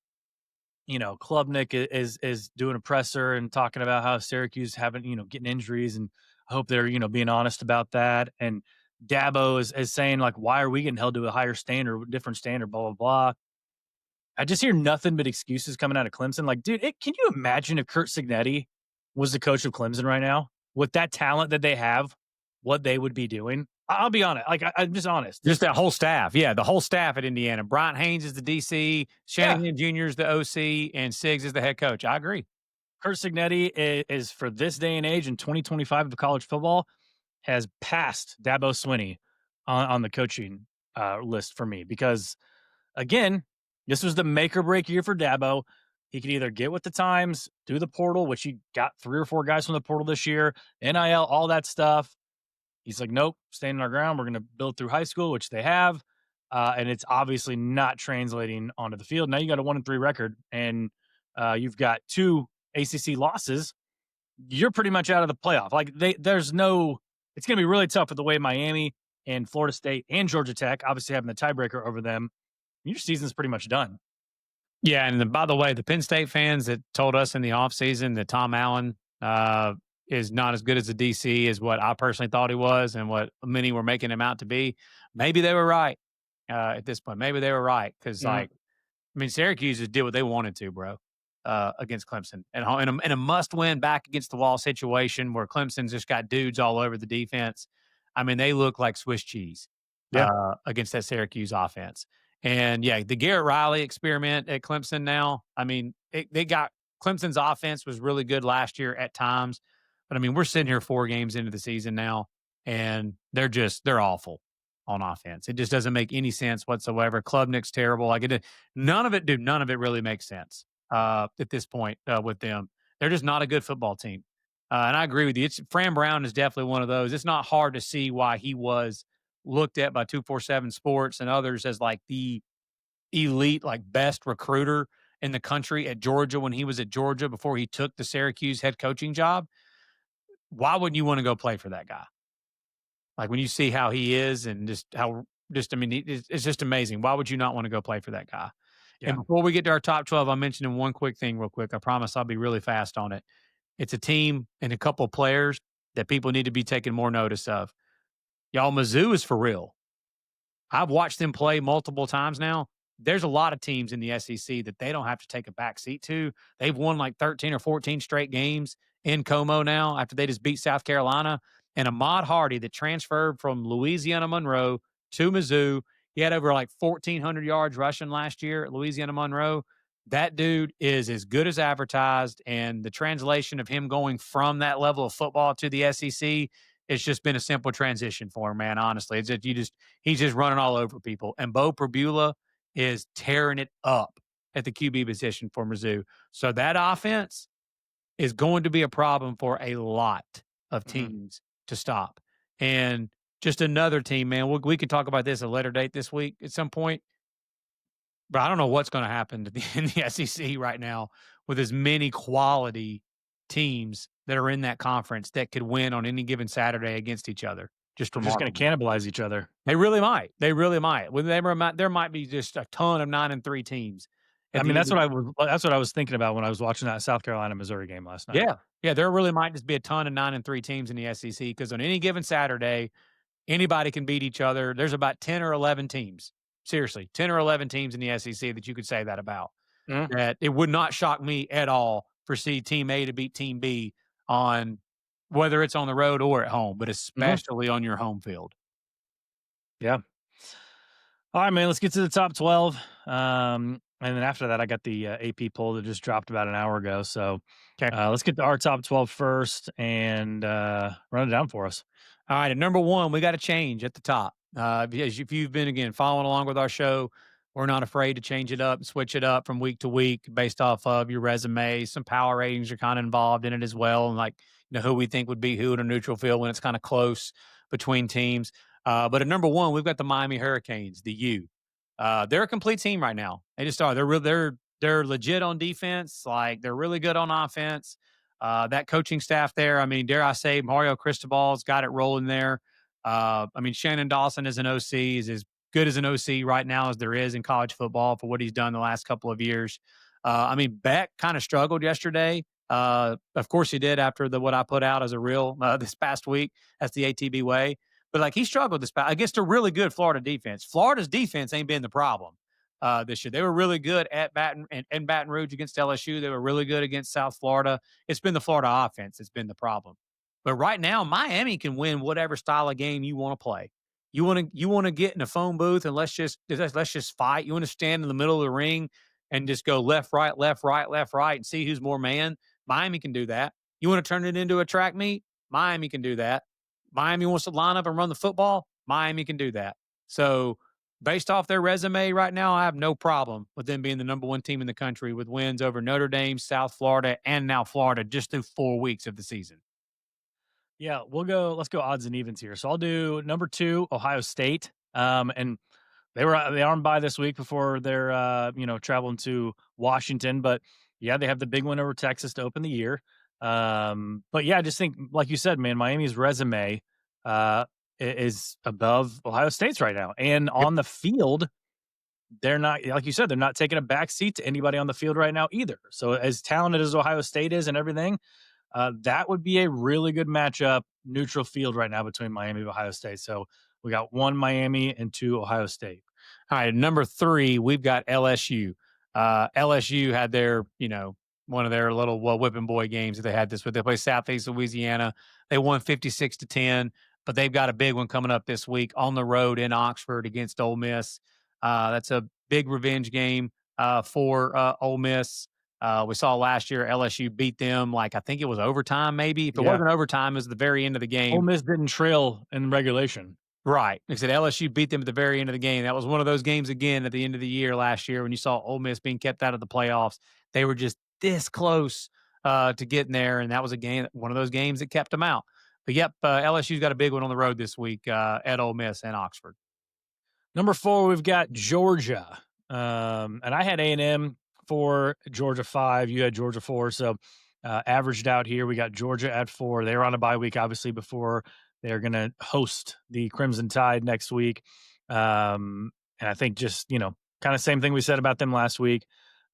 You know, Klubnik is doing a presser and talking about how Syracuse haven't, getting injuries, and I hope they're, being honest about that. And Dabo is saying, like, why are we getting held to a higher standard, different standard, blah, blah, blah. I just hear nothing but excuses coming out of Clemson. Like, dude, can you imagine if Kurt Signetti was the coach of Clemson right now with that talent that they have, what they would be doing? I'll be honest. Like, I'm just honest. Just that whole staff. Yeah, the whole staff at Indiana. Bryant Haynes is the DC, Yeah. Shanahan Jr. is the OC, and Siggs is the head coach. I agree. Kurt Signetti is for this day and age in 2025 of college football has passed Dabo Swinney on the coaching list for me because, again, this was the make or break year for Dabo. He could either get with the times, do the portal, which he got 3 or 4 guys from the portal this year, NIL, all that stuff. He's like, nope, staying on our ground. We're going to build through high school, which they have. And it's obviously not translating onto the field. Now you got a 1-3 record, and you've got 2 ACC losses. You're pretty much out of the playoff. Like, it's going to be really tough with the way Miami and Florida State and Georgia Tech, obviously having the tiebreaker over them. Your season's pretty much done. Yeah, and by the way, the Penn State fans that told us in the offseason that Tom Allen is not as good as a DC as what I personally thought he was and what many were making him out to be, maybe they were right at this point. Maybe they were right because, Syracuse just did what they wanted to, bro, against Clemson. And in a must-win back-against-the-wall situation where Clemson's just got dudes all over the defense, they look like Swiss cheese against that Syracuse offense. And, yeah, the Garrett Riley experiment at Clemson now, they got Clemson's offense was really good last year at times. But, we're sitting here 4 games into the season now, and they're awful on offense. It just doesn't make any sense whatsoever. Klubnik's terrible. None of it really makes sense at this point with them. They're just not a good football team. And I agree with you. Fran Brown is definitely one of those. It's not hard to see why he was looked at by 247 Sports and others as like the elite, like best recruiter in the country at Georgia when he was at Georgia before he took the Syracuse head coaching job. Why wouldn't you want to go play for that guy? Like when you see how he is and it's just amazing. Why would you not want to go play for that guy? Yeah. And before we get to our top 12, I'm mentioning one quick thing real quick. I promise I'll be really fast on it. It's a team and a couple of players that people need to be taking more notice of. Y'all, Mizzou is for real. I've watched them play multiple times now. There's a lot of teams in the SEC that they don't have to take a back seat to. They've won like 13 or 14 straight games in Como now after they just beat South Carolina. And Ahmad Hardy that transferred from Louisiana Monroe to Mizzou, he had over like 1,400 yards rushing last year at Louisiana Monroe. That dude is as good as advertised, and the translation of him going from that level of football to the SEC, it's just been a simple transition for him, man. Honestly, it's just, he's just running all over people. And Bo Prabula is tearing it up at the QB position for Mizzou. So that offense is going to be a problem for a lot of teams to stop. And just another team, man. We could talk about this at a later date this week at some point. But I don't know what's going to happen in the SEC right now with as many quality teams that are in that conference that could win on any given Saturday against each other. They're just going to cannibalize each other. They really might. There might be just a ton of 9-3 teams. That's what I was thinking about when I was watching that South Carolina Missouri game last night. Yeah. There really might just be a ton of 9-3 teams in the SEC because on any given Saturday, anybody can beat each other. There's about 10 or 11 teams. Seriously, 10 or 11 teams in the SEC that you could say that about. That it would not shock me at all for Team A to beat Team B on whether it's on the road or at home, but especially on your home field. Yeah. All right, man, let's get to the top 12. And then after that, I got the AP poll that just dropped about an hour ago. So let's get to our top 12 first and run it down for us. All right, at number 1, we got a change at the top. If you've been, again, following along with our show, we're not afraid to change it up and switch it up from week to week based off of your resume. Some power ratings are kind of involved in it as well, and who we think would be who in a neutral field when it's kind of close between teams. But at number one, we've got the Miami Hurricanes, the U. They're a complete team right now. They just are. They're legit on defense. Like they're really good on offense. That coaching staff there. I mean, dare I say, Mario Cristobal's got it rolling there. I mean, Shannon Dawson as an OC is as good as an OC right now as there is in college football for what he's done the last couple of years. I mean, Beck kind of struggled yesterday. Of course, he did after what I put out as a reel this past week. That's the ATB way. But like he struggled this past against a really good Florida defense. Florida's defense ain't been the problem this year. They were really good at Baton Rouge against LSU. They were really good against South Florida. It's been the Florida offense that's been the problem. But right now, Miami can win whatever style of game you want to play. You want to get in a phone booth and let's just fight. You want to stand in the middle of the ring and just go left, right, left, right, left, right, and see who's more man. Miami can do that. You want to turn it into a track meet? Miami can do that. Miami wants to line up and run the football. Miami can do that. So, based off their resume right now, I have no problem with them being the number one team in the country with wins over Notre Dame, South Florida, and now Florida just through 4 weeks of the season. Yeah, let's go odds and evens here. So I'll do number 2, Ohio State. And they aren't by this week before they're traveling to Washington, but yeah, they have the big win over Texas to open the year. But yeah, I just think like you said, man, Miami's resume is above Ohio State's right now. And Yep. on the field, they're not, like you said, they're not taking a back seat to anybody on the field right now either. So as talented as Ohio State is and everything, that would be a really good matchup, neutral field right now between Miami and Ohio State. So we got 1 Miami and 2 Ohio State. All right, number 3, we've got LSU. LSU had their, one of their little whipping boy games that they had this week. They play Southeast Louisiana. They won 56-10, but they've got a big one coming up this week on the road in Oxford against Ole Miss. That's a big revenge game for Ole Miss. We saw last year LSU beat them like I think it was overtime, maybe. If it Yeah. wasn't overtime, it was the very end of the game. Ole Miss didn't trail in regulation. Right. Like I said, LSU beat them at the very end of the game. That was one of those games again at the end of the year last year when you saw Ole Miss being kept out of the playoffs. They were just this close to getting there, and that was one of those games that kept them out. But yep, LSU's got a big one on the road this week at Ole Miss and Oxford. Number 4, we've got Georgia. And I had A&M 4, Georgia 5. You had Georgia 4. So averaged out here, we got Georgia at 4. They were on a bye week, obviously, before they're going to host the Crimson Tide next week. And I think just, kind of same thing we said about them last week.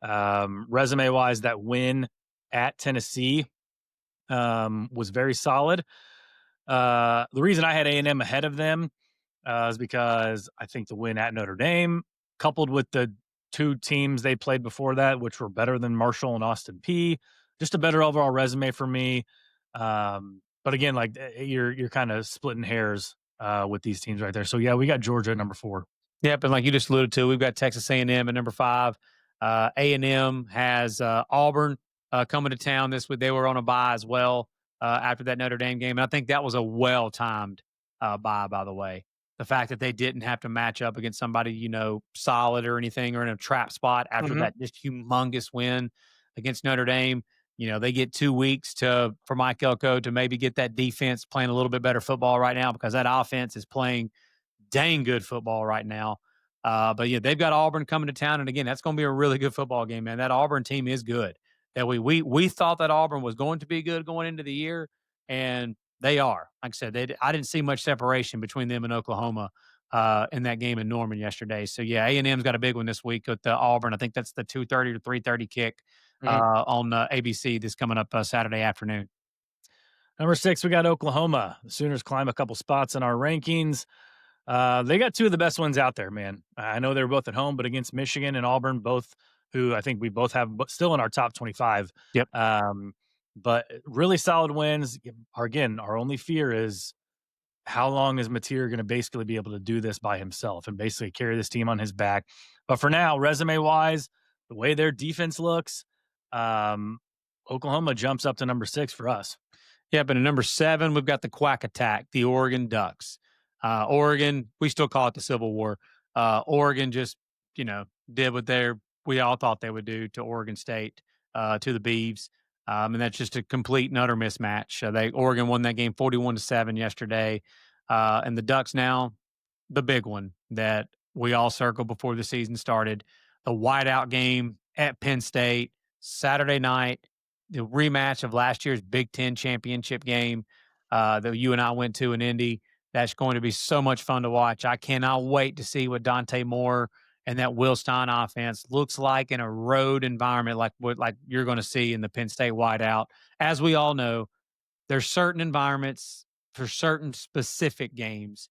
Resume-wise, that win at Tennessee was very solid. The reason I had A&M ahead of them is because I think the win at Notre Dame, coupled with the 2 teams they played before that, which were better than Marshall and Austin Peay, just a better overall resume for me. But again, like you're kind of splitting hairs with these teams right there. So yeah, we got Georgia at number 4. Yep, and like you just alluded to, we've got Texas A&M at number 5. A&M has Auburn coming to town this week. They were on a bye as well after that Notre Dame game, and I think that was a well-timed bye, by the way. The fact that they didn't have to match up against somebody, solid or anything or in a trap spot after that just humongous win against Notre Dame. They get 2 weeks for Mike Elko to maybe get that defense playing a little bit better football right now because that offense is playing dang good football right now. But yeah, they've got Auburn coming to town, and again, that's going to be a really good football game, man. That Auburn team is good. That we thought that Auburn was going to be good going into the year, and they are. Like I said, I didn't see much separation between them and Oklahoma in that game in Norman yesterday. So yeah, A&M's got a big one this week with Auburn. I think that's the 2:30 or 3:30 kick on ABC this coming up Saturday afternoon. Number 6, we got Oklahoma. The Sooners climb a couple spots in our rankings. They got 2 of the best ones out there, man. I know they're both at home, but against Michigan and Auburn, both who I think we both have still in our top 25. Yep. But really solid wins. Again, our only fear is how long is Mateer going to basically be able to do this by himself and basically carry this team on his back? But for now, resume-wise, the way their defense looks, Oklahoma jumps up to number 6 for us. Yeah, but at number 7, we've got the Quack Attack, the Oregon Ducks. Oregon, we still call it the Civil War. Oregon just, did what we all thought they would do to Oregon State, to the Beavs. And that's just a complete and utter mismatch. Oregon won that game 41-7 yesterday. And the Ducks now, the big one that we all circled before the season started, the whiteout game at Penn State, Saturday night, the rematch of last year's Big Ten championship game that you and I went to in Indy. That's going to be so much fun to watch. I cannot wait to see what Dante Moore and that Will Stein offense looks like in a road environment like you're going to see in the Penn State whiteout. As we all know, there's certain environments for certain specific games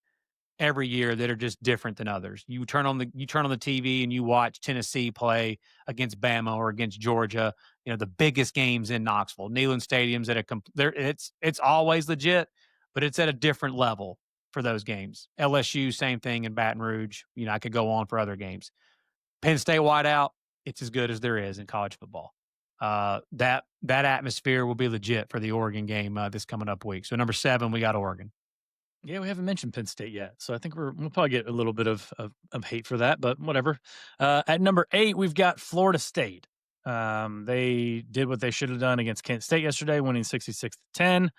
every year that are just different than others. You turn on the TV and you watch Tennessee play against Bama or against Georgia. You know, the biggest games in Knoxville, Neyland Stadium's at it's always legit, but it's at a different level for those games. LSU, same thing in Baton Rouge. You know, I could go on for other games. Penn State whiteout, it's as good as there is in college football. That atmosphere will be legit for the Oregon game this coming up week. So number 7, we got Oregon. Yeah, we haven't mentioned Penn State yet, so I think we'll probably get a little bit of hate for that, but whatever. At number 8, we've got Florida State. They did what they should have done against Kent State yesterday, winning 66-10.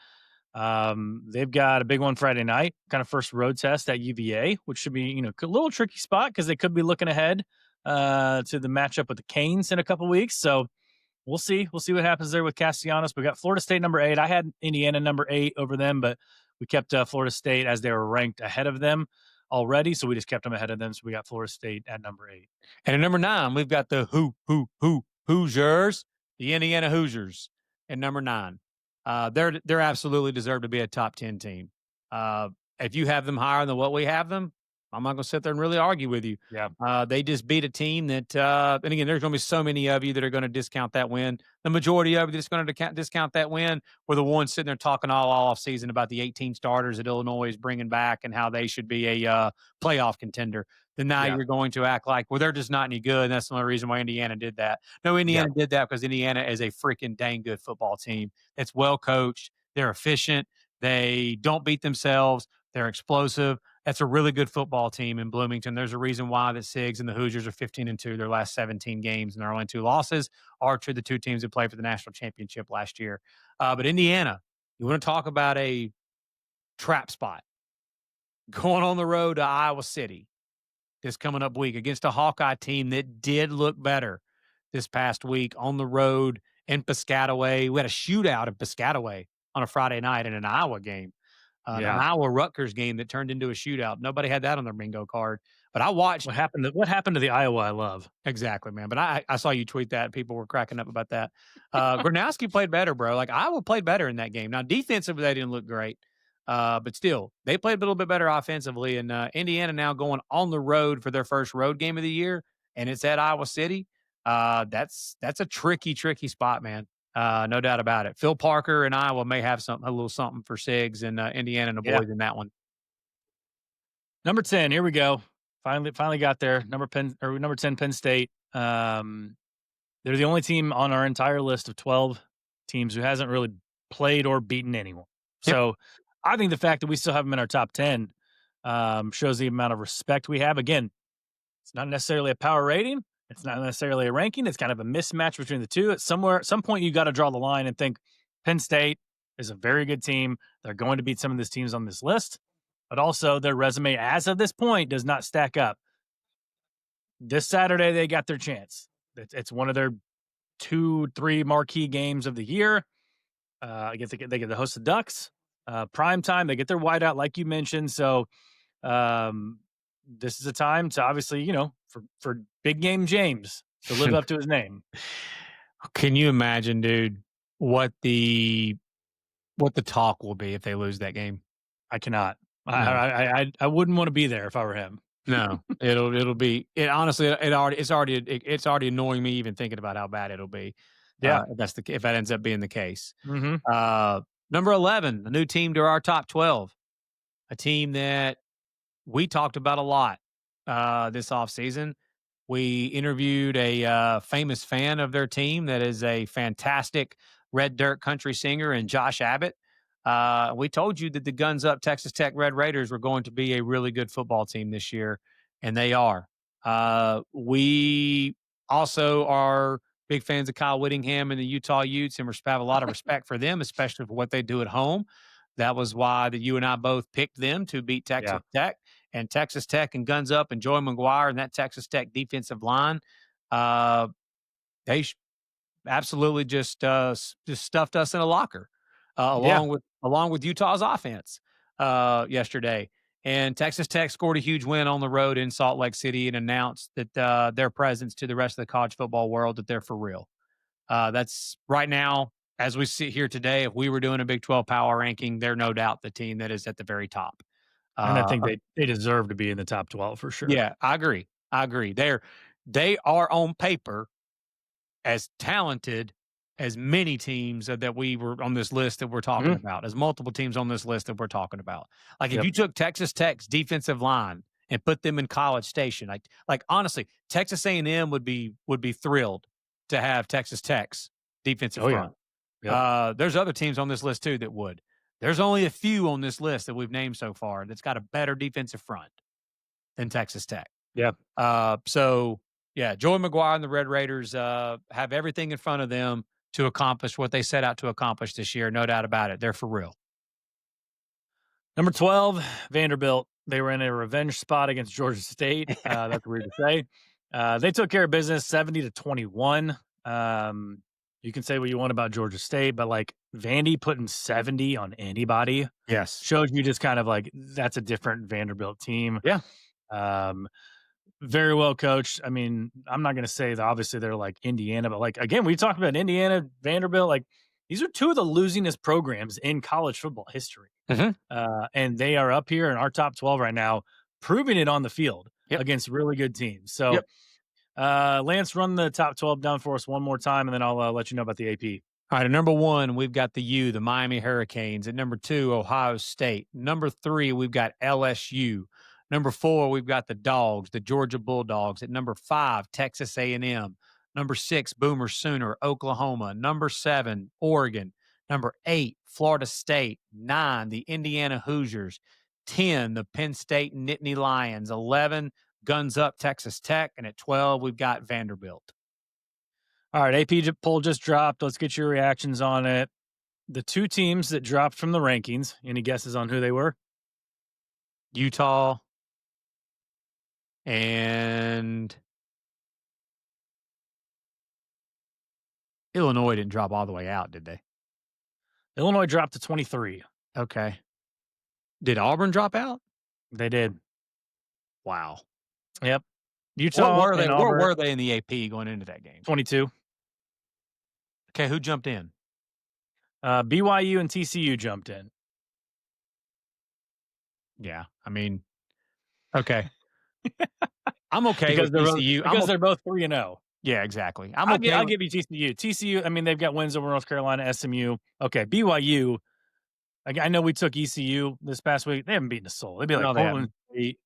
They've got a big one Friday night, kind of first road test at UVA, which should be a little tricky spot because they could be looking ahead to the matchup with the Canes in a couple weeks. So we'll see. We'll see what happens there with Castellanos. We got Florida State number 8. I had Indiana number 8 over them, but we kept Florida State as they were ranked ahead of them already. So we just kept them ahead of them. So we got Florida State at number 8. And at number 9, we've got the Hoosiers, the Indiana Hoosiers at number 9. They're absolutely deserve to be a top 10 team. If you have them higher than what we have them, I'm not going to sit there and really argue with you. Yeah. They just beat a team that, and again, there's going to be so many of you that are going to discount that win. The majority of you that's going to discount that win were the ones sitting there talking all off season about the 18 starters that Illinois is bringing back and how they should be a playoff contender. Then now you're going to act like, well, they're just not any good. And that's the only reason why Indiana did that. No, Indiana did that because Indiana is a freaking dang good football team. It's well coached. They're efficient. They don't beat themselves. They're explosive. That's a really good football team in Bloomington. There's a reason why the Sigs and the Hoosiers are 15-2 their last 17 games, and their only 2 losses are to the 2 teams that played for the national championship last year. But Indiana, you want to talk about a trap spot? Going on the road to Iowa City this coming up week against a Hawkeye team that did look better this past week on the road in Piscataway. We had a shootout in Piscataway on a Friday night in an Iowa game. An Iowa-Rutgers game that turned into a shootout. Nobody had that on their bingo card. But I watched. What happened to the Iowa I love? Exactly, man. But I saw you tweet that. People were cracking up about that. Gronowski played better, bro. Like, Iowa played better in that game. Now, defensively, they didn't look great. But still, they played a little bit better offensively. And Indiana now going on the road for their first road game of the year, and it's at Iowa City. That's a tricky spot, man. No doubt about it. Phil Parker and Iowa may have a little something for Sigs and Indiana and the boys in that one. Number 10, here we go. Finally got there. Number 10, Penn State. They're the only team on our entire list of 12 teams who hasn't really played or beaten anyone. Yep. So I think the fact that we still have them in our top 10 shows the amount of respect we have. Again, it's not necessarily a power rating. It's not necessarily a ranking. It's kind of a mismatch between the two. At some point, you got to draw the line and think Penn State is a very good team. They're going to beat some of these teams on this list, but also their resume as of this point does not stack up. This Saturday, they got their chance. It's one of their 2-3 marquee games of the year. I guess they get to host the Ducks. Prime time, they get their whiteout, like you mentioned. So this is a time to obviously, for big game James to live up to his name. Can you imagine, dude, what the talk will be if they lose that game? I cannot. No. I wouldn't want to be there if I were him. No, it'll be. It honestly, it's already annoying me even thinking about how bad it'll be. Yeah, if that ends up being the case. Mm-hmm. Number 11, a new team to our top 12, a team that we talked about a lot this offseason. We interviewed a famous fan of their team that is a fantastic red dirt country singer, and Josh Abbott. We told you that the Guns Up Texas Tech Red Raiders were going to be a really good football team this year, and they are. We also are big fans of Kyle Whittingham and the Utah Utes, and have a lot of respect for them, especially for what they do at home. That was why you and I both picked them to beat Texas Tech. And Texas Tech and guns up and Joey McGuire and that Texas Tech defensive line, uh, they absolutely just stuffed us in a locker, Yeah. along with Utah's offense yesterday. And Texas Tech scored a huge win on the road in Salt Lake City and announced that their presence to the rest of the college football world that they're for real. That's right now, as we sit here today. If we were doing a Big 12 power ranking, they're no doubt the team that is at the very top. And I think Uh, they deserve to be in the top 12 for sure. yeah, I agree. I agree. They are on paper as talented as many teams that we were on this list that we're talking Mhm. about, as multiple teams on this list that we're talking about. Like if Yep. you took Texas Tech's defensive line and put them in College Station, like honestly, Texas A&M would be thrilled to have Texas Tech's defensive Oh, yeah. front. Yep. There's other teams on this list too that would. There's only a few on this list that we've named so far that's got a better defensive front than Texas Tech. Yeah. So yeah, Joey McGuire and the Red Raiders have everything in front of them to accomplish what they set out to accomplish this year. No doubt about it. They're for real. Number 12, Vanderbilt. They were in a revenge spot against Georgia State. That's weird to say. They took care of business 70-21. You can say what you want about Georgia State, but like Vandy putting 70 on anybody Yes. shows you just kind of like that's a different Vanderbilt team. Yeah. Um, very well coached. I mean, I'm not going to say that obviously they're like Indiana, but like again, we talked about Indiana, Vanderbilt. Like these are two of the losingest programs in college football history. Mhm. And they are up here in our top 12 right now, proving it on the field Yep. against really good teams. So, Yep. Lance, run the top 12 down for us one more time, and then I'll let you know about the AP. All right. At number one, we've got the Miami Hurricanes. At number two, Ohio State. Number three, we've got LSU. Number four, we've got the Dogs, the Georgia Bulldogs. At number five, Texas A&M. Number six, Boomer Sooner, Oklahoma. Number seven, Oregon. Number eight, Florida State. Nine, the Indiana Hoosiers. 10, the Penn State Nittany Lions. 11, Guns Up, Texas Tech. And at 12, we've got Vanderbilt. All right, AP poll just dropped. Let's get your reactions on it. The two teams that dropped from the rankings, any guesses on who they were? Utah and Illinois didn't drop all the way out, did they? Illinois dropped to 23. Okay. Did Auburn drop out? They did. Wow. Yep. What Utah were they? and Where Auburn, were they in the AP going into that game? 22. Okay, who jumped in? BYU and TCU jumped in. Yeah, I mean, okay. I'm okay Because with TCU. they're both 3-0. Yeah, exactly. I'll give you TCU. TCU, I mean, they've got wins over North Carolina, SMU. Okay, BYU, I know we took ECU this past week. They haven't beaten a soul. They'd be like No, they Portland State,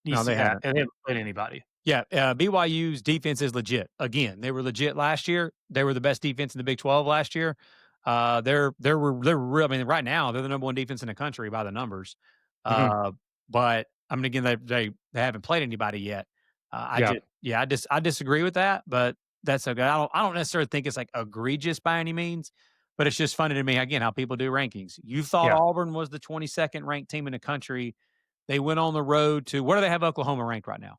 No, they haven't. and they haven't played anybody. Yeah, BYU's defense is legit. Again, they were legit last year. They were the best defense in the Big 12 last year. They're real. I mean, right now they're the number one defense in the country by the numbers. But I mean, again, they haven't played anybody yet. I disagree with that, but that's okay. I don't necessarily think it's like egregious by any means, but it's just funny to me again how people do rankings. You thought Yeah. Auburn was the 22nd ranked team in the country. They went on the road to where do they have Oklahoma ranked right now?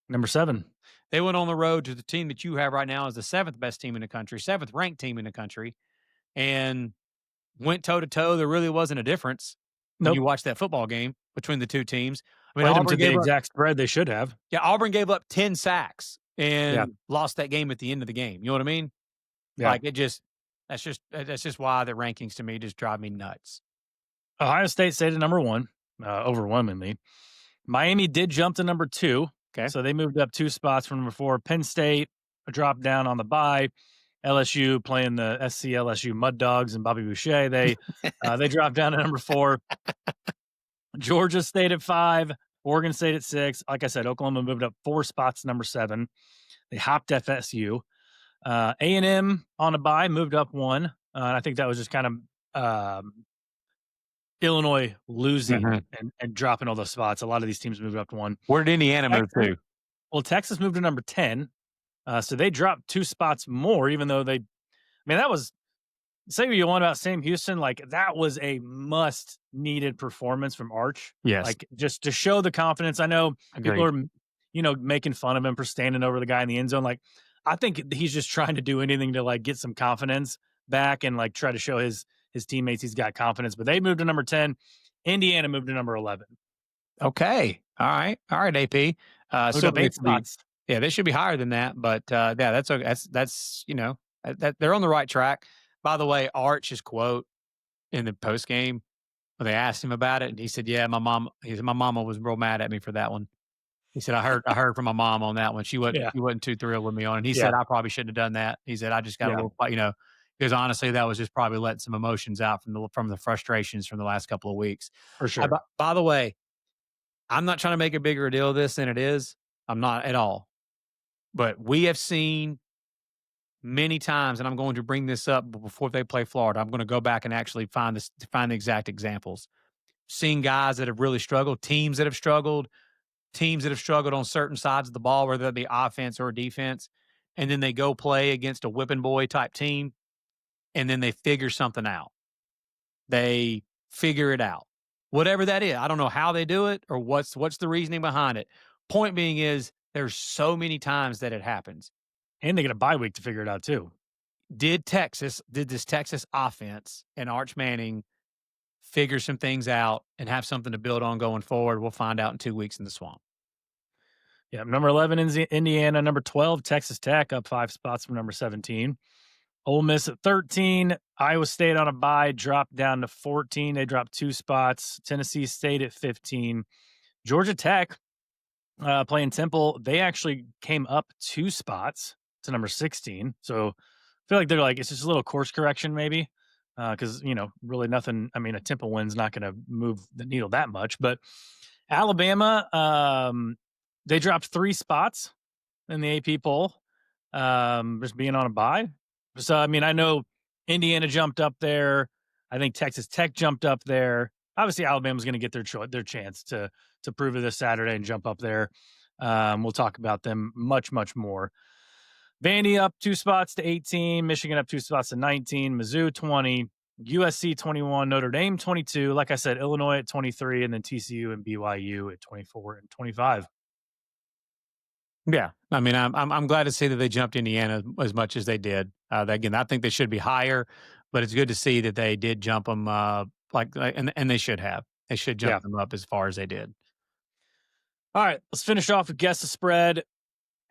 Number 7. They went on the road to the team that you have right now as the 7th best team in the country, 7th ranked team in the country, and went toe to toe. There really wasn't a difference when you Nope. watch that football game between the two teams. I mean, Played them Auburn to the gave up, exact spread they should have. yeah, Auburn gave up 10 sacks and Yeah. lost that game at the end of the game. You know what I mean? Yeah. Like that's just why the rankings to me just drive me nuts. Ohio State stayed at number 1, overwhelmingly. Miami did jump to number 2. Okay. So they moved up 2 spots from number 4. Penn State dropped down on the bye. LSU playing the SC LSU Mud Dogs and Bobby Boucher. They dropped down to number 4. Georgia stayed at 5. Oregon stayed at 6. Like I said, Oklahoma moved up 4 spots to number 7. They hopped FSU. A&M on a bye moved up 1. I think that was just kind of Illinois losing and dropping all those spots. A lot of these teams moved up to 1. Where did Indiana move to? Well, Texas moved to number 10. So they dropped 2 spots more, even though that was say what you want about Sam Houston, like that was a must needed performance from Arch. Yes, Like just to show the confidence. I know people agreed. are, making fun of him for standing over the guy in the end zone. Like I think he's just trying to do anything to like get some confidence back and like try to show his teammates he's got confidence. But they moved to number 10. Indiana moved to number 11. Okay. All right, AP. Moved Still up think they 8 should be spots. yeah, they should be higher than that, but, yeah, that's okay. That's, that they're on the right track. By the way, Arch's quote in the postgame, when they asked him about it, and he said, "Yeah, he said, "My mama was real mad at me for that one." He said, I heard from my mom on that one. Yeah. She wasn't too thrilled with me on it." And he Yeah. said, "I probably shouldn't have done that." He said, "I just got a Yeah. little, because honestly, that was just probably letting some emotions out from the frustrations from the last couple of weeks." For sure. By the way, I'm not trying to make a bigger deal of this than it is. I'm not at all. But we have seen many times, and I'm going to bring this up before they play Florida. I'm going to go back and actually find the exact examples. Seeing guys that have really struggled, teams that have struggled on certain sides of the ball, whether that be offense or defense, and then they go play against a whipping boy type team, and then they figure something out. They figure it out. Whatever that is. I don't know how they do it or what's the reasoning behind it. Point being is there's so many times that it happens. And they get a bye week to figure it out too. Did this Texas offense and Arch Manning figure some things out and have something to build on going forward? We'll find out in 2 weeks in the swamp. Yeah, number 11 is Indiana, number 12 Texas Tech up 5 spots from number 17. Ole Miss at 13, Iowa State on a bye dropped down to 14. They dropped 2 spots. Tennessee State at 15. Georgia Tech playing Temple, they actually came up 2 spots to number 16. So I feel like they're like it's just a little course correction maybe. Because really nothing. I mean, a Temple win's not going to move the needle that much. But Alabama, they dropped 3 spots in the AP poll, just being on a bye. So, I mean, I know Indiana jumped up there. I think Texas Tech jumped up there. Obviously, Alabama's going to get their chance to prove it this Saturday and jump up there. We'll talk about them much, much more. Vandy up 2 spots to 18. Michigan up 2 spots to 19. Mizzou 20. USC 21. Notre Dame 22. Like I said, Illinois at 23. And then TCU and BYU at 24 and 25. Yeah, I mean, I'm glad to see that they jumped Indiana as much as they did. Again, I think they should be higher, but it's good to see that they did jump them. And they should have. They should jump Yeah. them up as far as they did. All right, let's finish off with guess the spread.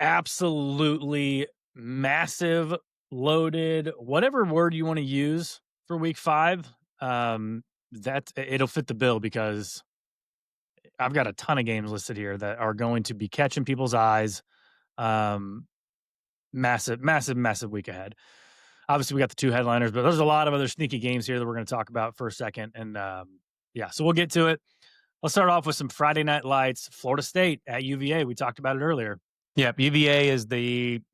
Absolutely massive, loaded, whatever word you want to use for week 5. That it'll fit the bill because I've got a ton of games listed here that are going to be catching people's eyes. Massive, massive, massive week ahead. Obviously, we got the 2 headliners, but there's a lot of other sneaky games here that we're going to talk about for a second. And yeah, so we'll get to it. Let's start off with some Friday night lights. Florida State at UVA. We talked about it earlier. Yep, UVA is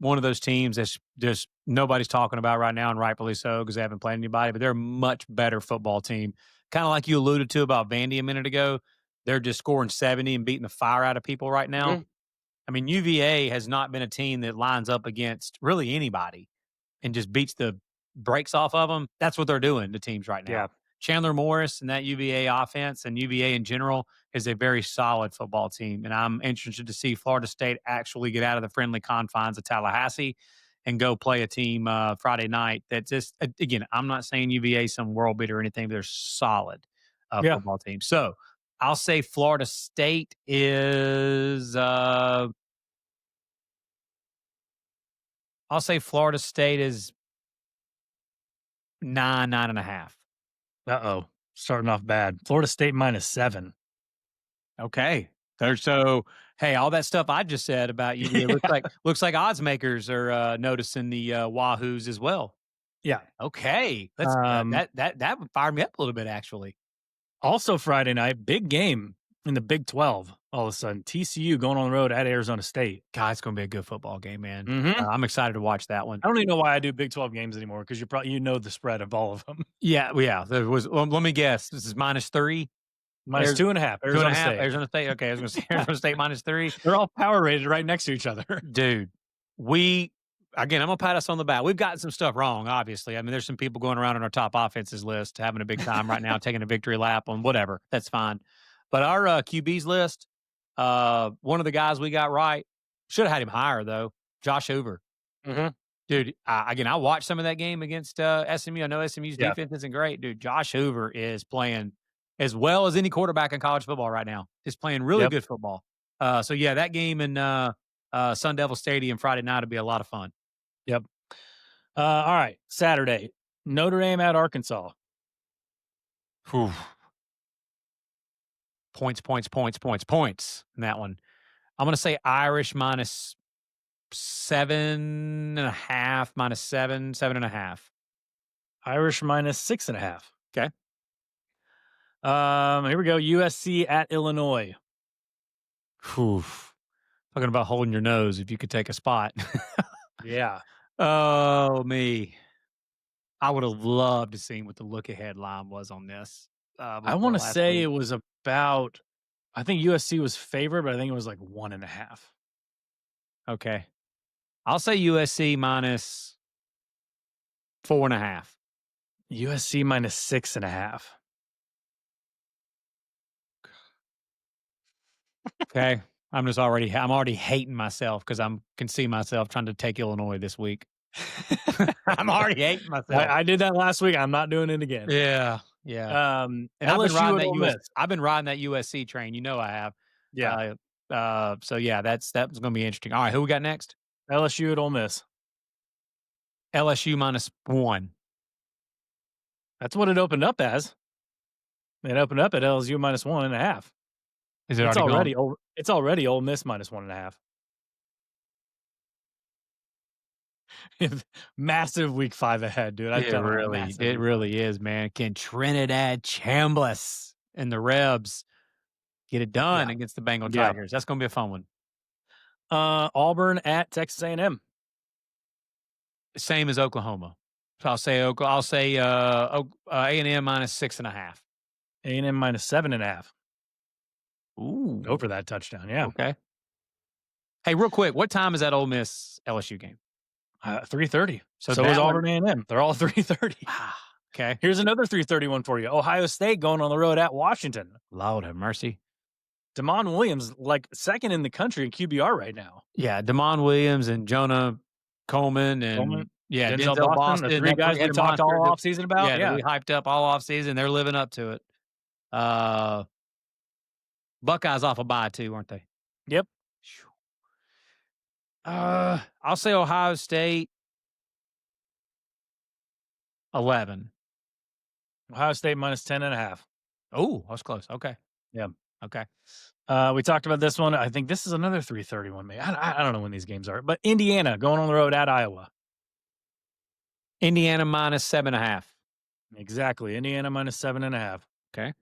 one of those teams that's just nobody's talking about right now, and rightfully so because they haven't played anybody. But they're a much better football team. Kind of like you alluded to about Vandy a minute ago. They're just scoring 70 and beating the fire out of people right now. Mm-hmm. I mean, UVA has not been a team that lines up against really anybody and just beats the brakes off of them. That's what they're doing to teams right now. Yeah. Chandler Morris and that UVA offense and UVA in general is a very solid football team. And I'm interested to see Florida State actually get out of the friendly confines of Tallahassee and go play a team Friday night. That just, again, I'm not saying UVA is some world beater or anything, but they're solid football team. So I'll say Florida State is I'll say Florida State is 9.5. Uh-oh. Starting off bad. Florida State -7. Okay. So hey, all that stuff I just said about you, it looks like odds makers are noticing the Wahoos as well. Yeah. Okay. Let's that would fire me up a little bit actually. Also Friday night, big game in the Big 12. All of a sudden, TCU going on the road at Arizona State. God, it's going to be a good football game, man. Mm-hmm. I'm excited to watch that one. I don't even know why I do Big 12 games anymore because you know the spread of all of them. Yeah. There was. Let me guess. This is -3. -2.5. Arizona State. Arizona State. Okay, I was going to say Arizona State -3. They're all power rated right next to each other. Dude, again, I'm gonna pat us on the back. We've gotten some stuff wrong, obviously. I mean, there's some people going around on our top offenses list having a big time right now, taking a victory lap on whatever. That's fine. But our QB's list, one of the guys we got right, should have had him higher though. Josh Hoover. Mhm. Dude, again, I watched some of that game against SMU. I know SMU's Yeah. defense isn't great. Dude, Josh Hoover is playing as well as any quarterback in college football right now. He's playing really Yep. good football. So yeah, that game in Sun Devil Stadium Friday night would be a lot of fun. Yep. All right. Saturday, Notre Dame at Arkansas. Whew. Points in that one. I'm going to say Irish minus 7.5, minus 7.5. Irish minus 6.5. Okay. Here we go. USC at Illinois. Whew. Talking about holding your nose if you could take a spot. Yeah. Oh, me. I would have loved to see what the look ahead line was on this. I Before want to last say week. it was about, I think USC was favored, but I think it was like 1.5. Okay. I'll say USC minus 4.5. USC minus 6.5. Okay. I'm already hating myself because can see myself trying to take Illinois this week. I'm already hating myself. I did that last week. I'm not doing it again. Yeah. Yeah. And LSU at Ole Miss. I've been riding that USC train. You know I have. Yeah. So yeah, that was going to be interesting. All right, who we got next? LSU at Ole Miss. LSU minus 1. That's what it opened up as. It opened up at LSU minus 1.5. Is it It's already gone? it's already Ole Miss minus 1.5. Massive week 5 ahead, dude. It really is, man. Can Trinidad Chambliss and the Rebs get it done against the Bengal Yeah. Tigers? That's going to be a fun one. Auburn at Texas A&M. Same as Oklahoma. So I'll say A&M minus 6.5. A&M minus 7.5. Ooh. Go for that touchdown. Yeah. Okay. Hey, real quick, what time is that Ole Miss LSU game? 3:30. So that is Auburn A&M. They're all 3:30. Okay. Here's another 3:30 one for you. Ohio State going on the road at Washington. Lord have mercy. Damon Williams, like second in the country in QBR right now. Yeah, Damon Williams and Jonah Coleman and Denzel Boston, the three guys we talked all offseason about. Yeah, that we hyped up all offseason. They're living up to it. Buckeyes off a bye too, aren't they? Yep. I'll say Ohio State 11. Ohio State minus 10.5. Oh, that's close. Okay. Yeah. Okay. We talked about this one. I think this is another 3:30 one. Maybe I don't know when these games are, but Indiana going on the road at Iowa. Indiana minus 7.5. Exactly. Indiana minus 7.5. Okay.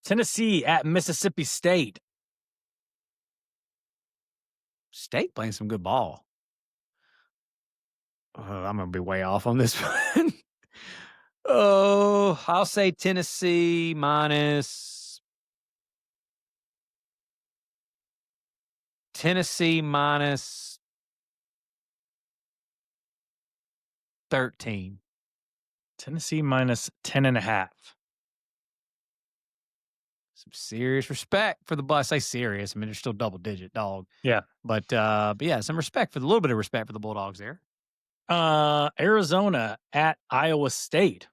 Tennessee at Mississippi State. State playing some good ball. I'm going to be way off on this one. I'll say Tennessee minus 13. Tennessee minus 10.5. Some serious respect for the bus. I say serious. I mean, they're still double digit, dog. Yeah. But yeah, some respect for a little bit of respect for the Bulldogs there. Arizona at Iowa State.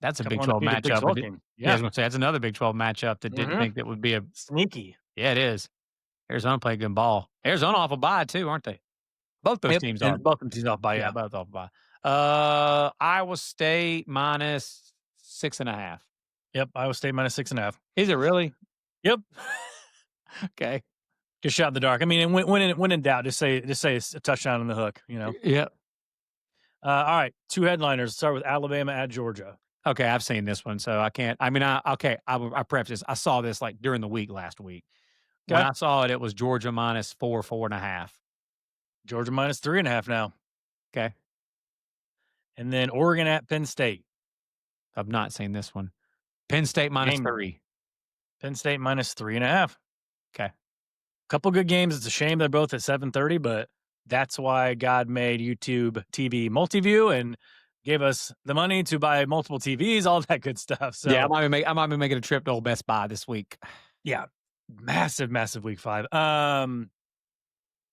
That's a Big 12 matchup. I was going to say that's another Big 12 matchup that didn't think that would be a sneaky. Yeah, it is. Arizona played good ball. Arizona off a bye too, aren't they? Both those teams are. Both teams off bye. Yeah, both off bye. Iowa State minus 6.5. Yep, Iowa State minus 6.5. Is it really? Yep. Okay. Just shot in the dark. I mean, when in doubt, just say it's a touchdown on the hook. You know. Yeah. All right, two headliners. Start with Alabama at Georgia. Okay, I've seen this one, so I can't. I mean, I preface this. I saw this like during the week last week. Okay. When I saw it, it was Georgia minus 4.5. Georgia minus 3.5 now. Okay. And then Oregon at Penn State. I've not seen this one. Penn State minus 3. Penn State minus 3.5. Okay. Couple good games. It's a shame they're both at 7:30, but that's why God made YouTube TV multi-view and gave us the money to buy multiple TVs, all that good stuff. Yeah, So I might be making a trip to old Best Buy this week. yeah, massive, massive week 5.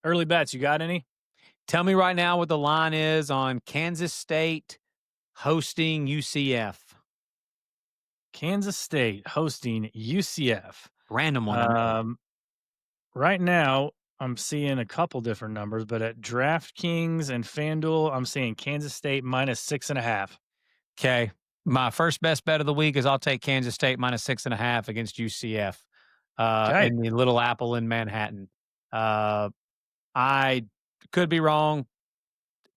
Early bets, you got any? Tell me right now what the line is on Kansas State hosting UCF. Kansas State hosting UCF. Random one, I know. Right now, I'm seeing a couple different numbers, but at DraftKings and FanDuel, I'm seeing Kansas State minus 6.5. Okay. My first best bet of the week is I'll take Kansas State minus 6.5 against UCF Okay. in the Little Apple in Manhattan. I could be wrong.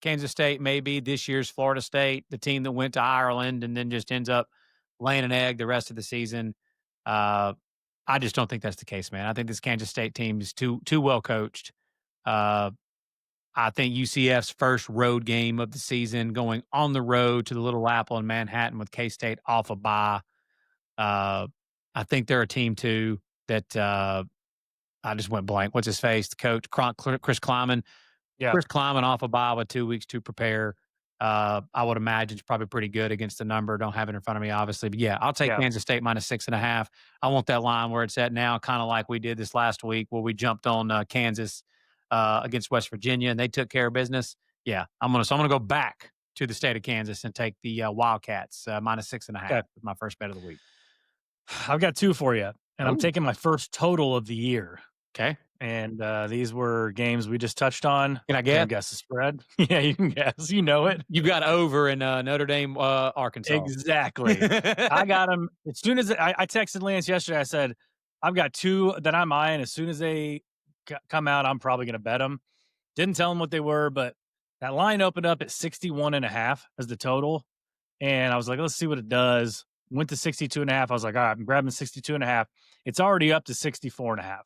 Kansas State may be this year's Florida State, the team that went to Ireland and then just ends up laying an egg the rest of the season. I just don't think that's the case, man. I think this Kansas State team is too well coached. Uh, I think UCF's first road game of the season, going on the road to the Little Apple in Manhattan with K State off a bye. I think they're a team too that I just went blank. What's his face? The coach, Chris Kleiman. Yeah. Chris Kleiman off a bye with 2 weeks to prepare. I would imagine it's probably pretty good against the number. Don't have it in front of me, obviously. But yeah, I'll take Yeah. Kansas State minus 6.5. I want that line where it's at now, kind of like we did this last week where we jumped on Kansas against West Virginia and they took care of business. Yeah, I'm gonna go back to the state of Kansas and take the Wildcats minus 6.5 Okay. with my first bet of the week. I've got two for you, and I'm Oh. taking my first total of the year. Okay. And these were games we just touched on. Can I Can guess? you guess the spread? Yeah, you can guess. You know it. You've got over in Notre Dame, Arkansas. Exactly. I got them as soon as I texted Lance yesterday. I said, I've got two that I'm eyeing. As soon as they come out, I'm probably going to bet them. Didn't tell him what they were, but that line opened up at 61.5 as the total. And I was like, let's see what it does. Went to 62.5. I was like, all right, I'm grabbing 62.5. It's already up to 64.5.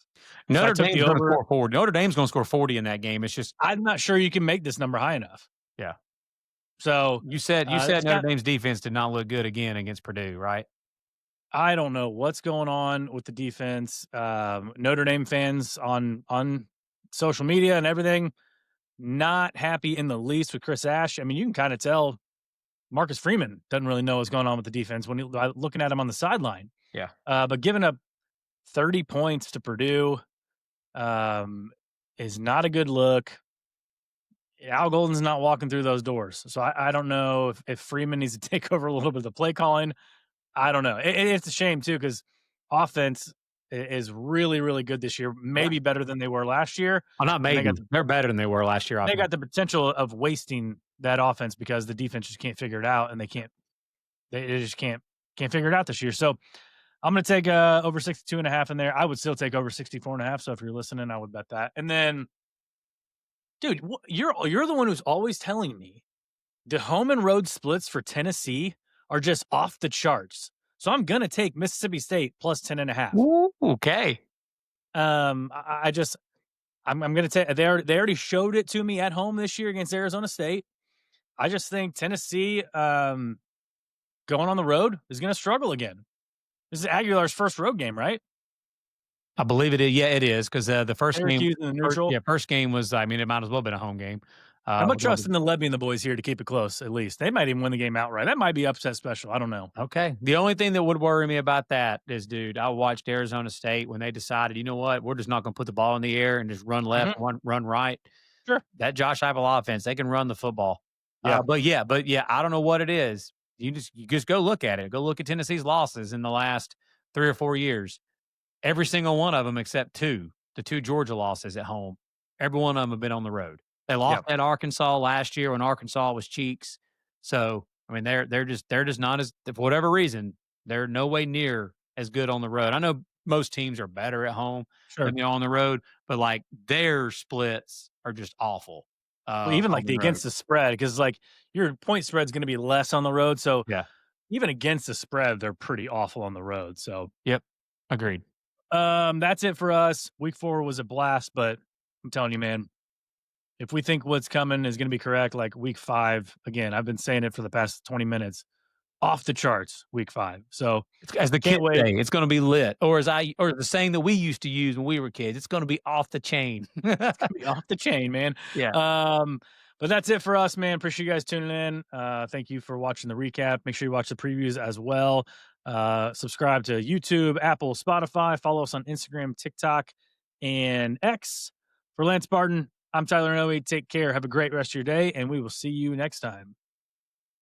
Notre Dame's going to score 40. Notre Dame's going to score 40 in that game. It's just I'm not sure you can make this number high enough. yeah. So You said Notre Dame's defense did not look good again against Purdue, right? I don't know what's going on with the defense. Notre Dame fans on social media and everything, not happy in the least with Chris Ash. I mean, you can kind of tell Marcus Freeman doesn't really know what's going on with the defense when looking at him on the sideline. Yeah. But giving up 30 points to Purdue is not a good look. Al Golden's not walking through those doors. So I don't know if Freeman needs to take over a little bit of the play calling. I don't know. It's a shame, too, because offense is really, really good this year. Maybe better than they were last year. Oh, not maybe. They're better than they were last year. They got the potential of wasting that offense because the defense just can't figure it out, and they just can't figure it out this year. So I'm going to take over 62.5 in there. I would still take over 64.5. So if you're listening, I would bet that. And then, dude, you're the one who's always telling me the home and road splits for Tennessee are just off the charts. So I'm going to take Mississippi State plus 10.5. Ooh, okay. I'm going to take, they already showed it to me at home this year against Arizona State. I just think Tennessee going on the road is going to struggle again. This is Aguilar's first road game, right? I believe it is. Yeah, it is because the first Syracuse game, in the neutral. first game was. I mean, it might as well have been a home game. I'm going to trust in the Levy and the boys here to keep it close. At least they might even win the game outright. That might be upset special. I don't know. Okay. The only thing that would worry me about that is, dude, I watched Arizona State when they decided, you know what, we're just not going to put the ball in the air and just run left, run right. Sure. That Josh Heupel offense, they can run the football. Yeah. But yeah, I don't know what it is. You just go look at it. Go look at Tennessee's losses in the last 3 or 4 years. Every single one of them except two, the two Georgia losses at home. Every one of them have been on the road. They lost at Arkansas last year when Arkansas was cheeks. So I mean, they're just not as, for whatever reason, they're no way near as good on the road. I know most teams are better at home than they're on the road, but like their splits are just awful. Well, even like against the spread, because like your point spread is going to be less on the road. So even against the spread, they're pretty awful on the road. So agreed. That's it for us. Week 4 was a blast, but I'm telling you, man, if we think what's coming is going to be correct, like week 5, again, I've been saying it for the past 20 minutes, off the charts week 5. So As the can't kids wait. say, it's gonna be lit, or the saying that we used to use when we were kids, "It's gonna be off the chain." Be off the chain, man. Yeah. But that's it for us, man. Appreciate you guys tuning in. Thank you for watching the recap. Make sure you watch the previews as well. Subscribe to YouTube, Apple, Spotify. Follow us on Instagram, TikTok, and X. For Lance Barton, I'm Tyler Noe. Take care. Have a great rest of your day, and we will see you next time.